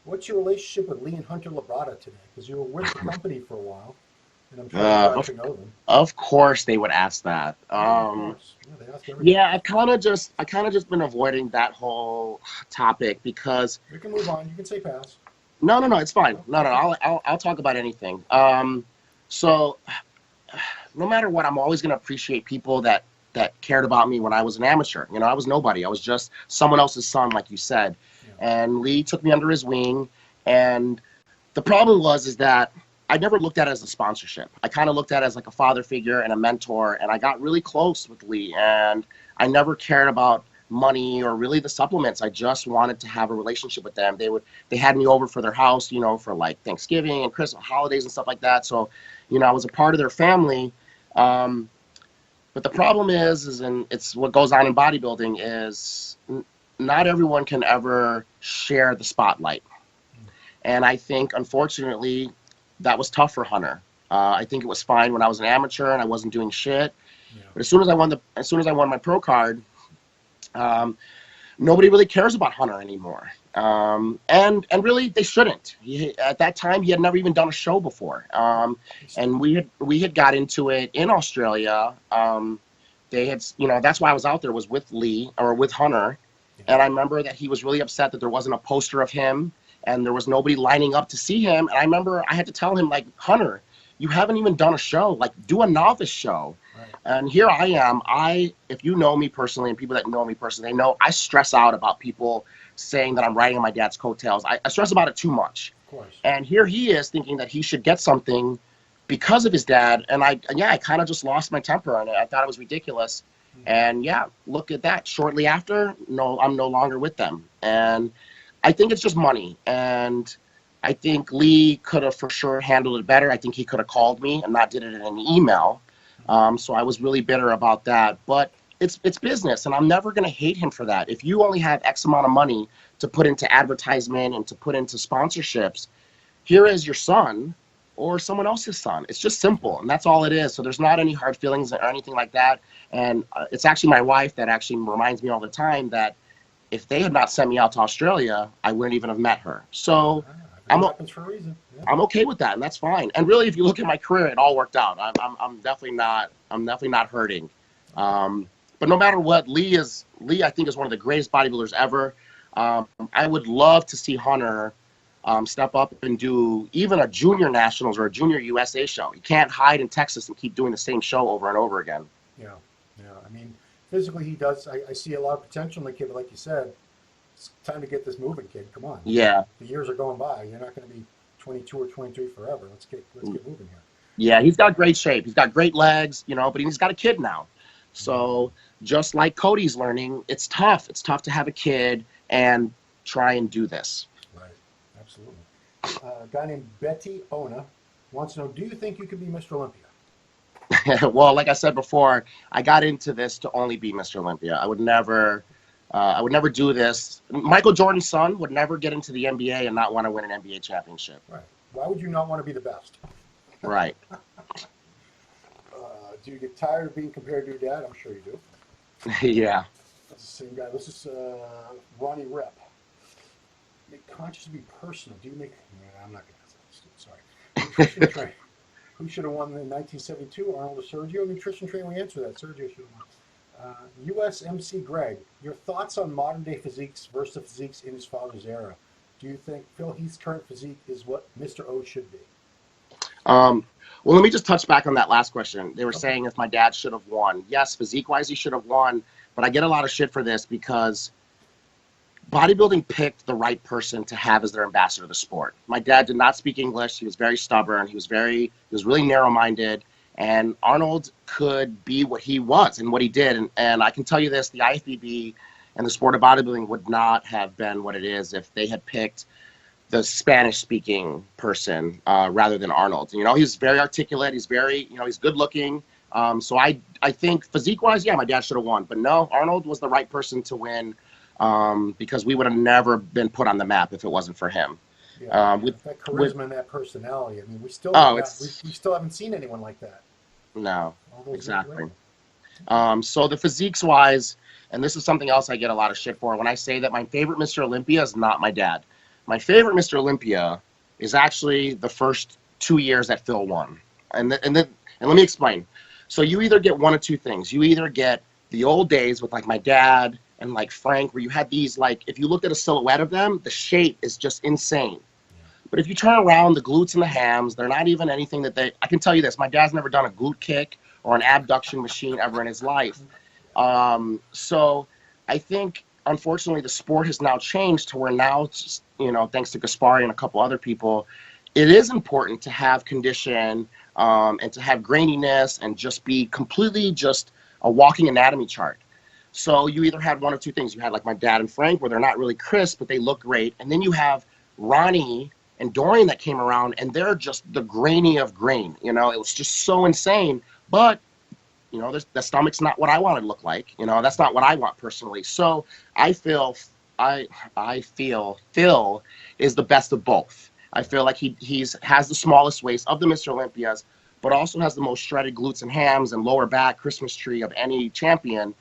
What's your relationship with Lee and Hunter Labrada today? Because you were with the company for a while, and I'm sure you got to know them. Of course they would ask that. Of course. Yeah, they ask everything. Yeah, I've kind of just been avoiding that whole topic because... We can move on. You can say pass. No, it's fine. No, I'll talk about anything. So... no matter what, I'm always going to appreciate people that cared about me when I was an amateur. I was nobody. I was just someone else's son, like you said. Yeah. And Lee took me under his wing. And the problem is that I never looked at it as a sponsorship. I kind of looked at it as like a father figure and a mentor. And I got really close with Lee. And I never cared about money or really the supplements. I just wanted to have a relationship with them. They had me over for their house, for like Thanksgiving and Christmas holidays and stuff like that. So, I was a part of their family. But the problem and it's what goes on in bodybuilding is not everyone can ever share the spotlight. And I think, unfortunately, that was tough for Hunter. I think it was fine when I was an amateur and I wasn't doing shit. Yeah. But as soon as I won my pro card, nobody really cares about Hunter anymore. And really they shouldn't. At that time he had never even done a show before. And we had got into it in Australia. They had, that's why I was out there, was with Lee or with Hunter. And I remember that he was really upset that there wasn't a poster of him and there was nobody lining up to see him. And I remember I had to tell him, like, Hunter, you haven't even done a show. Like, do a novice show. Right. And here I am. If you know me personally, and people that know me personally, they know I stress out about people saying that I'm riding on my dad's coattails. I stress about it too much. Of course. And here he is thinking that he should get something because of his dad. And I kind of just lost my temper on it. I thought it was ridiculous. Mm-hmm. And yeah, look at that. Shortly after, no, I'm no longer with them. And I think it's just money. And I think Lee could have for sure handled it better. I think he could have called me and not did it in an email. So I was really bitter about that. But it's business, and I'm never going to hate him for that. If you only have X amount of money to put into advertisement and to put into sponsorships, here is your son or someone else's son. It's just simple, and that's all it is. So there's not any hard feelings or anything like that. And it's actually my wife that actually reminds me all the time that if they had not sent me out to Australia, I wouldn't even have met her. So happens for a reason. Yeah. I'm okay with that, and that's fine. And really, if you look at my career, it all worked out. I'm definitely not hurting. But no matter what, Lee I think is one of the greatest bodybuilders ever. I would love to see Hunter step up and do even a junior nationals or a junior USA show. You can't hide in Texas and keep doing the same show over and over again. Yeah. I mean, physically he does. I see a lot of potential in the kid, but like you said, it's time to get this moving, kid. Come on. Yeah. The years are going by. You're not going to be 22 or 23 forever. Let's get moving here. Yeah, he's got great shape. He's got great legs, but he's got a kid now. So just like Cody's learning, it's tough. It's tough to have a kid and try and do this. Right. Absolutely. A guy named Betty Ona wants to know, do you think you could be Mr. Olympia? Well, like I said before, I got into this to only be Mr. Olympia. I would never do this. Michael Jordan's son would never get into the NBA and not want to win an NBA championship. Right. Why would you not want to be the best? Right. Do you get tired of being compared to your dad? I'm sure you do. Yeah. That's the same guy. This is Ronnie Rep. Make conscious to be personal. Do you make... I'm not going to ask that. nutrition trainer. Who should have won in 1972, Arnold or Sergio? Nutrition trainer, we answered that. Sergio should have won. USMC Greg, your thoughts on modern day physiques versus the physiques in his father's era? Do you think Phil Heath's current physique is what Mr. O should be? Well, let me just touch back on that last question. They were saying if my dad should have won. Yes, physique-wise, he should have won, but I get a lot of shit for this because bodybuilding picked the right person to have as their ambassador of the sport. My dad did not speak English. He was very stubborn. He was really narrow-minded. And Arnold could be what he was and what he did. And I can tell you this, the IFBB and the sport of bodybuilding would not have been what it is if they had picked the Spanish-speaking person rather than Arnold. You know, he's very articulate. He's very, he's good-looking. So I think physique-wise, yeah, my dad should have won. But no, Arnold was the right person to win. Because we would have never been put on the map if it wasn't for him. Yeah, with that charisma and that personality. I mean, we still haven't seen anyone like that. No, exactly. So the physiques wise, and this is something else I get a lot of shit for when I say that my favorite Mr. Olympia is not my dad. My favorite Mr. Olympia is actually the first 2 years that Phil won. And let me explain. So you either get one of two things. You either get the old days with like my dad and like Frank, where you had these, like, if you looked at a silhouette of them, the shape is just insane. But if you turn around, the glutes and the hams, they're not even anything that I can tell you this, my dad's never done a glute kick or an abduction machine ever in his life. So I think, unfortunately, the sport has now changed to where now, thanks to Gaspari and a couple other people, it is important to have condition and to have graininess and just be completely just a walking anatomy chart. So you either had one of two things. You had like my dad and Frank, where they're not really crisp, but they look great. And then you have Ronnie and Dorian that came around, and they're just the grainy of grain. It was just so insane. But, the stomach's not what I want to look like. That's not what I want personally. So I feel Phil is the best of both. I feel like he has the smallest waist of the Mr. Olympias, but also has the most shredded glutes and hams and lower back Christmas tree of any champion.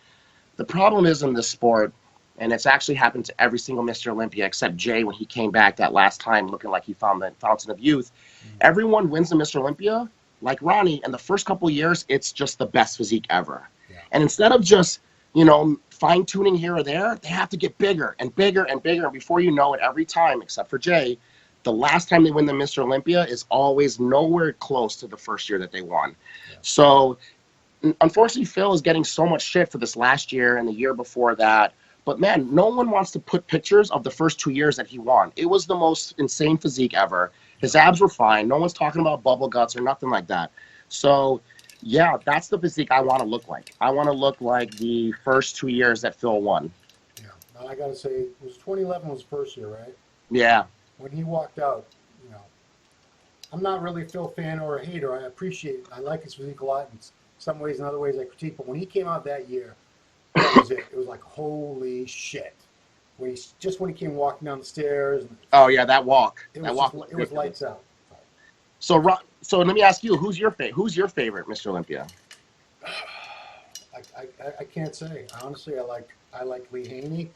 The problem is in this sport, and it's actually happened to every single Mr. Olympia except Jay when he came back that last time looking like he found the fountain of youth. Everyone wins the Mr. Olympia like Ronnie, and the first couple of years, it's just the best physique ever. Yeah. And instead of just, fine-tuning here or there, they have to get bigger and bigger and bigger. And before you know it, every time, except for Jay, the last time they win the Mr. Olympia is always nowhere close to the first year that they won. Yeah. So unfortunately, Phil is getting so much shit for this last year and the year before that. But man, no one wants to put pictures of the first 2 years that he won. It was the most insane physique ever. His abs were fine. No one's talking about bubble guts or nothing like that. So yeah, that's the physique I want to look like. I want to look like the first 2 years that Phil won. Yeah, now I got to say, it was 2011 was his first year, right? Yeah. When he walked out, I'm not really a Phil fan or a hater. I like his physique a lot. In some ways, in other ways, I critique. But when he came out that year, that was it. It was like, holy shit. When he came walking down the stairs. Oh yeah, that walk. It was lights out. So let me ask you, who's your favorite Mr. Olympia? I can't say. Honestly, I like Lee Haney.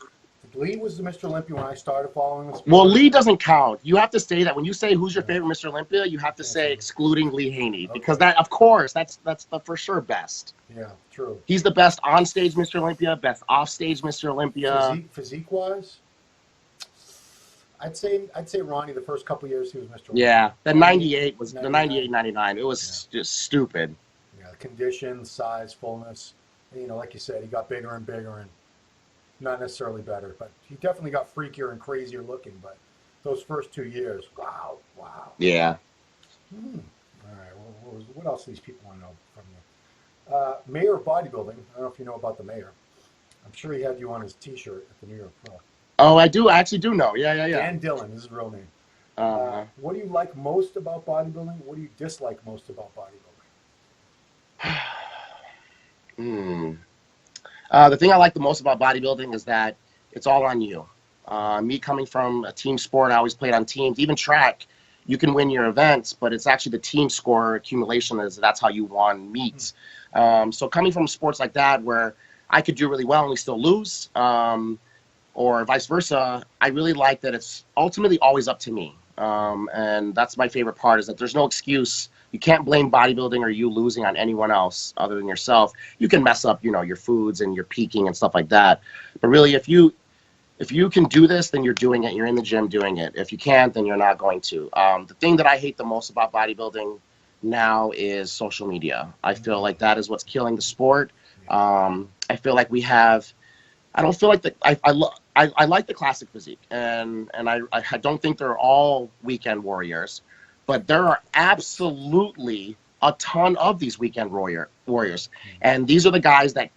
Lee was the Mr. Olympia when I started following this. Well, Lee doesn't count. You have to say that when you say who's your favorite Mr. Olympia, you have to say excluding Lee Haney, because that, of course, that's the for sure best. Yeah, true. He's the best on stage Mr. Olympia, best off stage Mr. Olympia. Physique wise, I'd say Ronnie the first couple years he was Mr. Olympia. Yeah, the 98 was the 98-99. It was just stupid. Yeah, condition, size, fullness. And, like you said, he got bigger and bigger and not necessarily better, but he definitely got freakier and crazier looking. But those first 2 years, wow. Yeah. All right. What else do these people want to know from you? Mayor of bodybuilding. I don't know if you know about the mayor. I'm sure he had you on his T-shirt at the New York Pro. Oh, I do. I actually do know. Yeah. Dan Dillon is his real name. What do you like most about bodybuilding? What do you dislike most about bodybuilding? The thing I like the most about bodybuilding is that it's all on you. Me coming from a team sport, I always played on teams. Even track, you can win your events, but it's actually the team score accumulation that's how you won meets. So coming from sports like that where I could do really well and we still lose, or vice versa, I really like that it's ultimately always up to me. And that's my favorite part, is that there's no excuse. You can't blame bodybuilding or you losing on anyone else other than yourself. You can mess up, your foods and your peaking and stuff like that. But really, if you can do this, then you're doing it. You're in the gym doing it. If you can't, then you're not going to. The thing that I hate the most about bodybuilding now is social media. I feel like that is what's killing the sport. I feel like I don't feel like I like the classic physique, and I don't think they're all weekend warriors, but there are absolutely a ton of these weekend warriors, and these are the guys that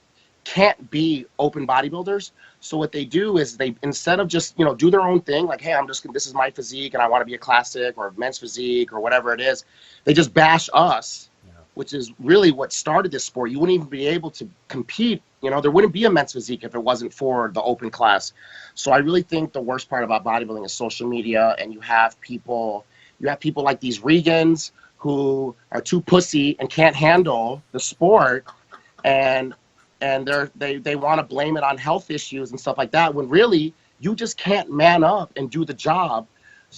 can't be open bodybuilders. So what they do is they, instead of just do their own thing, like, hey, this is my physique and I want to be a classic or men's physique or whatever it is, they just bash us, which is really what started this sport. You wouldn't even be able to compete. There wouldn't be a men's physique if it wasn't for the open class. So I really think the worst part about bodybuilding is social media, and you have people like these Regans who are too pussy and can't handle the sport, and they want to blame it on health issues and stuff like that, when really you just can't man up and do the job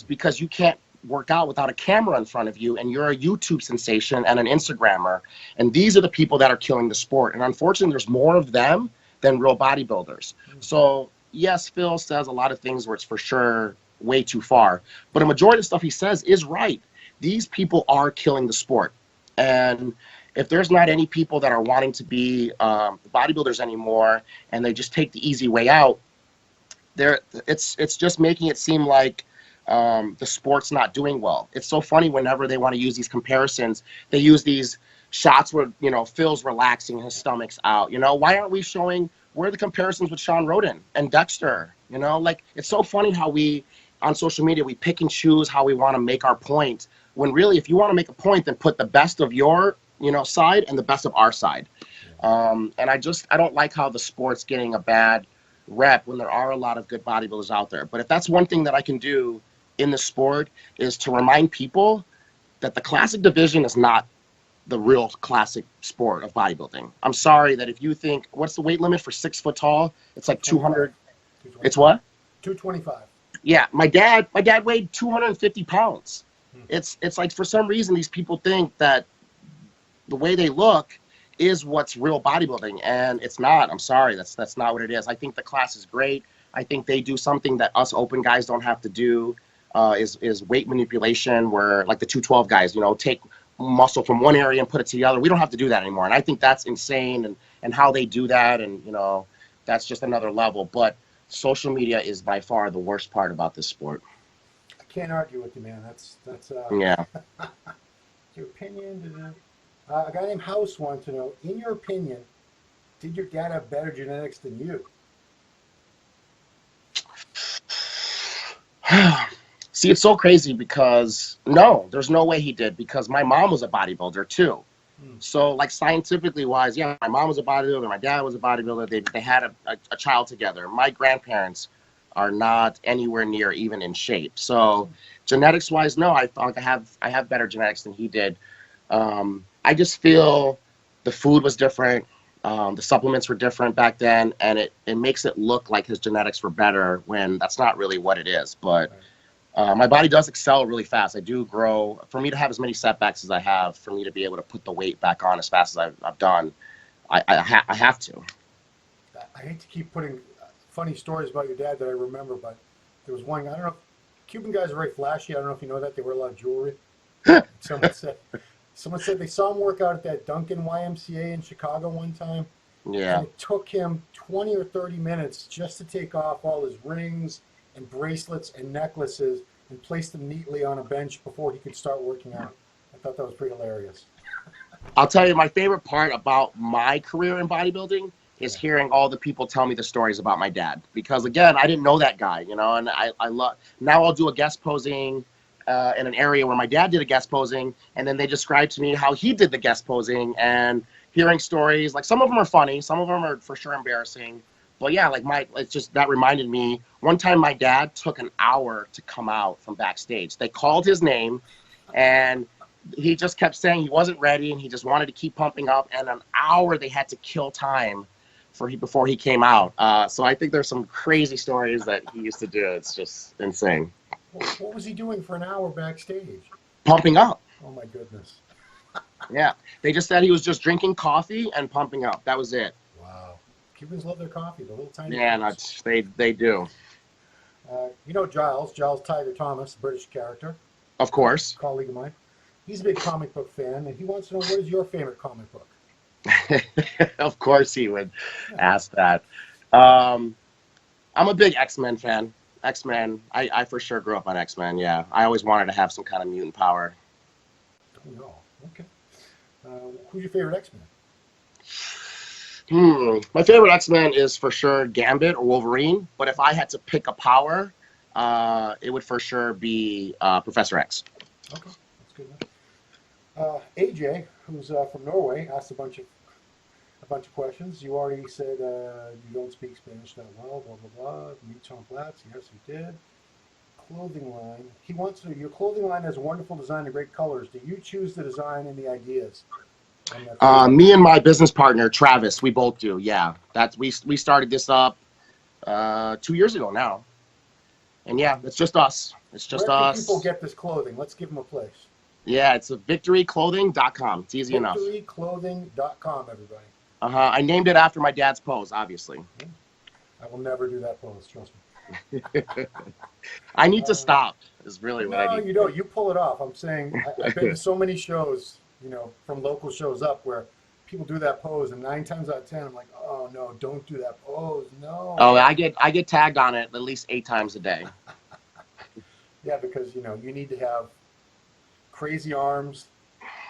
because you can't work out without a camera in front of you, and you're a YouTube sensation and an Instagrammer. And these are the people that are killing the sport. And unfortunately, there's more of them than real bodybuilders. So yes, Phil says a lot of things where it's for sure way too far, but a majority of stuff he says is right. These people are killing the sport. And if there's not any people that are wanting to be bodybuilders anymore, and they just take the easy way out, it's just making it seem like the sport's not doing well. It's so funny whenever they want to use these comparisons. They use these shots where Phil's relaxing, his stomach's out. Why aren't we showing where are the comparisons with Sean Roden and Dexter? Like, it's so funny how we on social media we pick and choose how we want to make our point, when really if you want to make a point, then put the best of your side and the best of our side. And I don't like how the sport's getting a bad rep when there are a lot of good bodybuilders out there. But if that's one thing that I can do in the sport, is to remind people that the classic division is not the real classic sport of bodybuilding. I'm sorry that if you think, what's the weight limit for 6 foot tall? It's like 200. It's what? 225. Yeah, my dad weighed 250 pounds. It's like, for some reason, these people think that the way they look is what's real bodybuilding, and it's not. I'm sorry, that's not what it is. I think the class is great. I think they do something that us open guys don't have to do, is weight manipulation, where like the 212 guys, take muscle from one area and put it to the other. We don't have to do that anymore, and I think that's insane, and how they do that, and that's just another level. But social media is by far the worst part about this sport. I can't argue with you, man. That's yeah. Your opinion. A guy named House wanted to know, in your opinion, did your dad have better genetics than you? See, it's so crazy because no, there's no way he did, because my mom was a bodybuilder too. So like scientifically wise, yeah, my mom was a bodybuilder, my dad was a bodybuilder. They had a child together. My grandparents are not anywhere near even in shape. So genetics wise, no, I thought I have better genetics than he did. I just feel the food was different. The supplements were different back then, and it makes it look like his genetics were better when that's not really what it is. But my body does excel really fast. I do grow. For me to have as many setbacks as I have, for me to be able to put the weight back on as fast as I've done, I have to. I hate to keep putting funny stories about your dad that I remember, but there was one, I don't know, Cuban guys are very flashy. I don't know if you know that. They wear a lot of jewelry. Someone said they saw him work out at that Duncan YMCA in Chicago one time. Yeah. And it took him 20 or 30 minutes just to take off all his rings and bracelets and necklaces and place them neatly on a bench before he could start working out. I thought that was pretty hilarious. I'll tell you, my favorite part about my career in bodybuilding is hearing all the people tell me the stories about my dad. Because again, I didn't know that guy, and I love, now I'll do a guest posing in an area where my dad did a guest posing, and then they described to me how he did the guest posing, and hearing stories, like some of them are funny, some of them are for sure embarrassing. But yeah, like it's just, that reminded me, one time my dad took an hour to come out from backstage. They called his name, and he just kept saying he wasn't ready, and he just wanted to keep pumping up, and an hour they had to kill time before he came out. So I think there's some crazy stories that he used to do. It's just insane. What was he doing for an hour backstage? Pumping up. Oh my goodness. Yeah. They just said he was just drinking coffee and pumping up. That was it. Wow. Cubans love their coffee, the little tiny Yeah, cups. they do. You know Giles Tiger Thomas, British character, Of course. colleague of mine. He's a big comic book fan, and he wants to know what is your favorite comic book? Of course he would Yeah. ask that. I'm a big X-Men fan. X-Men. I for sure grew up on X-Men. Yeah. I always wanted to have some kind of mutant power. Oh no. Okay. Who's your favorite X-Men? My favorite X-Men is for sure Gambit or Wolverine. But if I had to pick a power, it would for sure be Professor X. Okay, that's good enough. AJ, who's from Norway, asked a bunch of questions. You already said you don't speak Spanish that well. Blah blah blah. Meet Tom Platz. Yes, you did. Clothing line. He wants to know, your clothing line has wonderful design and great colors. Do you choose the design and the ideas? Me and my business partner Travis, we both do. Yeah, we started this up 2 years ago now, and yeah, it's just us. It's just Where can us. people get this clothing? Let's give them a place. Yeah, it's a victoryclothing.com. It's easy enough. Victoryclothing.com, everybody. I named it after my dad's pose, obviously. I will never do that pose, trust me. I need to stop, is really what I No, need. you don't. You pull it off. I'm saying I've been to so many shows, from local shows up where people do that pose, and 9 times out of 10, I'm like, oh no, don't do that pose, no. Oh, I get tagged on it at least 8 times a day. Yeah, because you need to have crazy arms,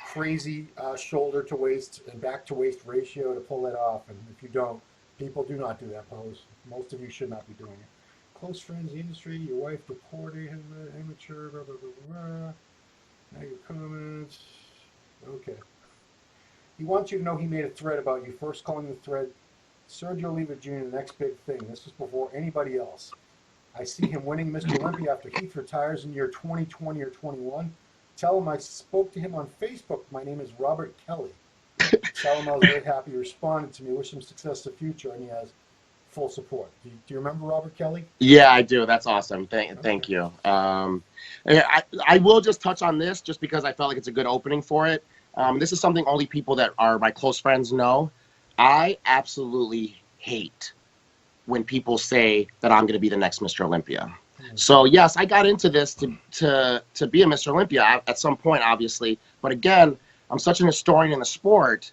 crazy shoulder to waist and back to waist ratio to pull it off, and if you don't, people do not do that pose. Most of you should not be doing it. Close friends, the industry, your wife deported him, amateur, blah, blah, blah, blah. Now your comments. Okay. He wants you to know he made a thread about you, first calling the thread Sergio Oliva Jr., the next big thing. This was before anybody else. I see him winning Mr. Olympia after Heath retires in year 2020 or 21. Tell him I spoke to him on Facebook. My name is Robert Kelly. Tell him I was very happy he responded to me. Wish him success in the future, and he has full support. Do you remember Robert Kelly? Yeah, I do. That's awesome. Thank you. I will just touch on this just because I felt like it's a good opening for it. This is something only people that are my close friends know. I absolutely hate when people say that I'm going to be the next Mr. Olympia. So yes, I got into this to be a Mr. Olympia at some point, obviously. But again, I'm such an historian in the sport.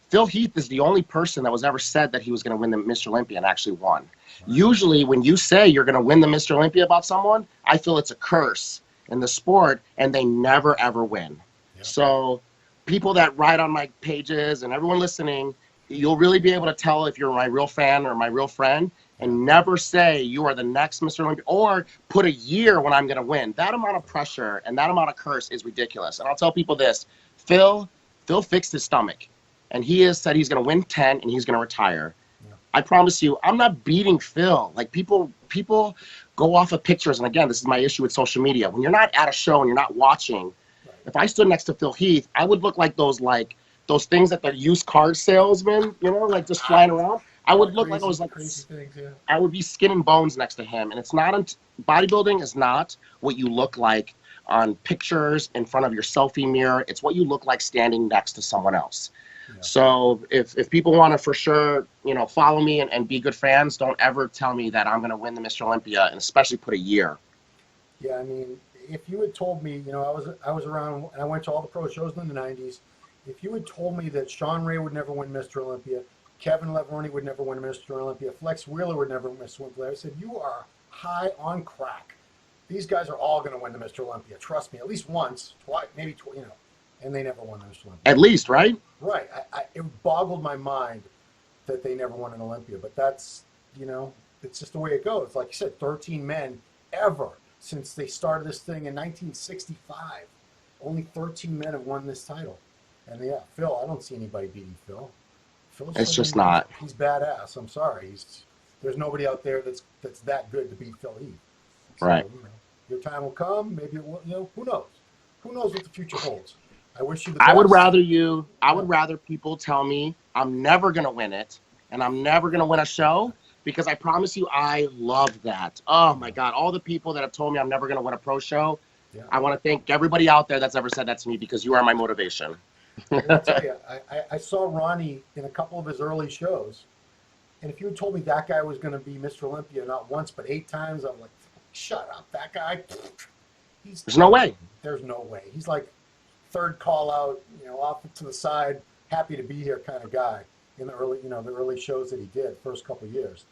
Phil Heath is the only person that was ever said that he was going to win the Mr. Olympia and actually won. Right. Usually when you say you're going to win the Mr. Olympia about someone, I feel it's a curse in the sport and they never, ever win. Yeah. So people that write on my pages and everyone listening, you'll really be able to tell if you're my real fan or my real friend, and never say you are the next Mr. Olympia or put a year when I'm going to win. That amount of pressure and that amount of curse is ridiculous. And I'll tell people this, Phil fixed his stomach. And he has said he's going to win 10 and he's going to retire. Yeah. I promise you, I'm not beating Phil. Like people go off of pictures. And again, this is my issue with social media. When you're not at a show and you're not watching, right. If I stood next to Phil Heath, I would look like those things that the used car salesmen, like just flying around. I would look like I was like crazy things, yeah. I would be skin and bones next to him. And it's not bodybuilding is not what you look like on pictures in front of your selfie mirror. It's what you look like standing next to someone else. Yeah. So if people want to for sure, follow me and be good fans, don't ever tell me that I'm going to win the Mr. Olympia, and especially put a year. Yeah, I mean, if you had told me, I was around, and I went to all the pro shows in the 90s. If you had told me that Sean Ray would never win Mr. Olympia, Kevin Leveroni would never win Mr. Olympia, Flex Wheeler would never win Mr. Olympia, I said, you are high on crack. These guys are all going to win the Mr. Olympia. Trust me, at least once, twice, maybe twice, and they never won the Mr. Olympia. At least, right? Right. It boggled my mind that they never won an Olympia, but that's, it's just the way it goes. Like you said, 13 men ever since they started this thing in 1965. Only 13 men have won this title. And yeah, Phil, I don't see anybody beating Phil. It's just not. He's badass. I'm sorry. There's nobody out there that's that good to beat Phil Heath. So, right. Your time will come. Maybe it will. Who knows? Who knows what the future holds? I wish you the best. I would rather people tell me I'm never going to win it and I'm never going to win a show because I promise you, I love that. Oh my God. All the people that have told me I'm never going to win a pro show. Yeah. I want to thank everybody out there that's ever said that to me, because you are my motivation. I gotta tell you, I saw Ronnie in a couple of his early shows, and if you had told me that guy was going to be Mr. Olympia not once but 8 times, I'm like, shut up, that guy. There's no way. There's no way. He's like third call out, off to the side, happy to be here kind of guy in the early shows that he did first couple of years.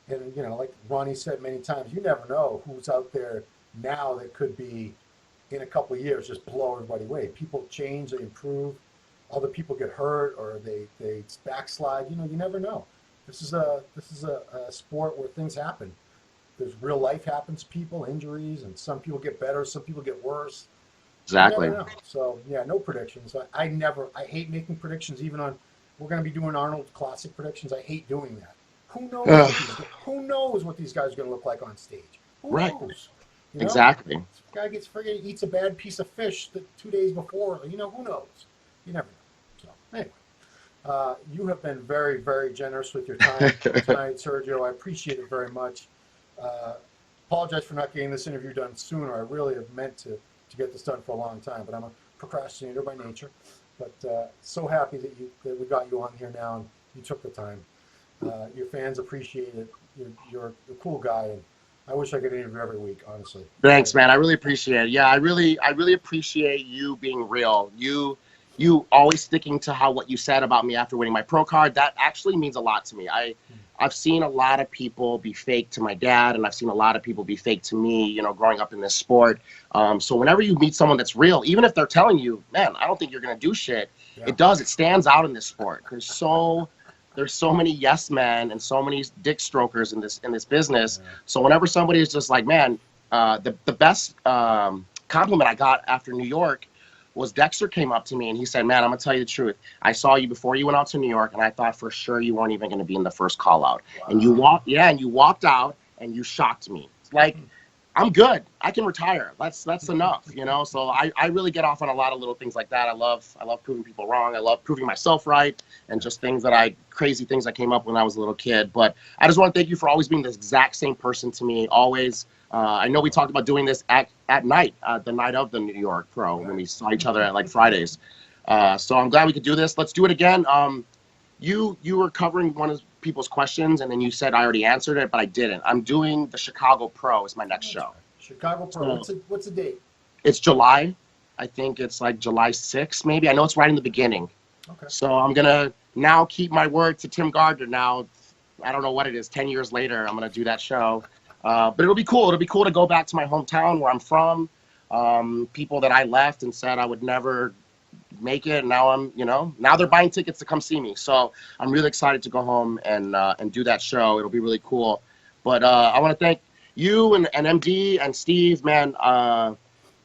And like Ronnie said many times, you never know who's out there now that could be in a couple of years just blow everybody away. People change, they improve, other people get hurt or they backslide. You never know. This is a sport where things happen. There's real life happens, people, injuries, and some people get better, some people get worse. Exactly. You never know. So yeah, no predictions. I hate making predictions. Even on, we're going to be doing Arnold Classic predictions. I hate doing that. Who knows what these guys are going to look like on stage? Who knows? Exactly. This guy gets eats a bad piece of fish 2 days before. Who knows? You never know. So anyway, you have been very, very generous with your time tonight, Sergio. I appreciate it very much. Apologize for not getting this interview done sooner. I really have meant to get this done for a long time, but I'm a procrastinator by nature. But so happy that we got you on here now and you took the time. Your fans appreciate it. You're a cool guy, and I wish I could interview every week, honestly. Thanks, man. I really appreciate it. Yeah, I really appreciate you being real. You always sticking to what you said about me after winning my pro card. That actually means a lot to me. I've seen a lot of people be fake to my dad, and I've seen a lot of people be fake to me, growing up in this sport. So whenever you meet someone that's real, even if they're telling you, man, I don't think you're going to do shit, it stands out in this sport. There's so many yes men and so many dick strokers in this business. Yeah. So whenever somebody is just like, man, the best compliment I got after New York was Dexter came up to me and he said, man, I'm gonna tell you the truth. I saw you before you went out to New York, and I thought for sure you weren't even gonna be in the first call out. Wow. And you walked out and you shocked me. It's like, I'm good. I can retire. That's enough, So I really get off on a lot of little things like that. I love proving people wrong. I love proving myself right, and just crazy things I came up when I was a little kid. But I just want to thank you for always being the exact same person to me, always. I know we talked about doing this at night, the night of the New York Pro, when we saw each other at like Fridays. So I'm glad we could do this. Let's do it again. You were covering one of people's questions, and then you said I already answered it, but I didn't. I'm doing the Chicago Pro as my next show. Chicago Pro. What's the date? It's July. I think it's like July 6th, maybe. I know it's right in the beginning. Okay. So I'm gonna now keep my word to Tim Gardner. Now, I don't know what it is. 10 years later, I'm gonna do that show. But it'll be cool. It'll be cool to go back to my hometown where I'm from. People that I left and said I would never make it. Now now they're buying tickets to come see me. So I'm really excited to go home and do that show. It'll be really cool. But I want to thank you and MD and Steve, man.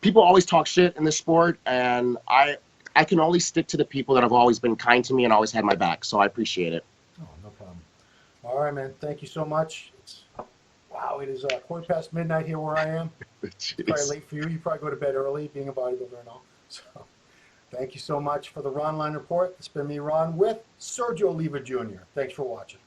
People always talk shit in this sport, and I can only stick to the people that have always been kind to me and always had my back. So I appreciate it. Oh, no problem. All right, man. Thank you so much. Wow, it is midnight here where I am. It's probably late for you. You probably go to bed early, being a bodybuilder and all. So thank you so much for the Ronline Report. It's been me, Ron, with Sergio Oliva Jr. Thanks for watching.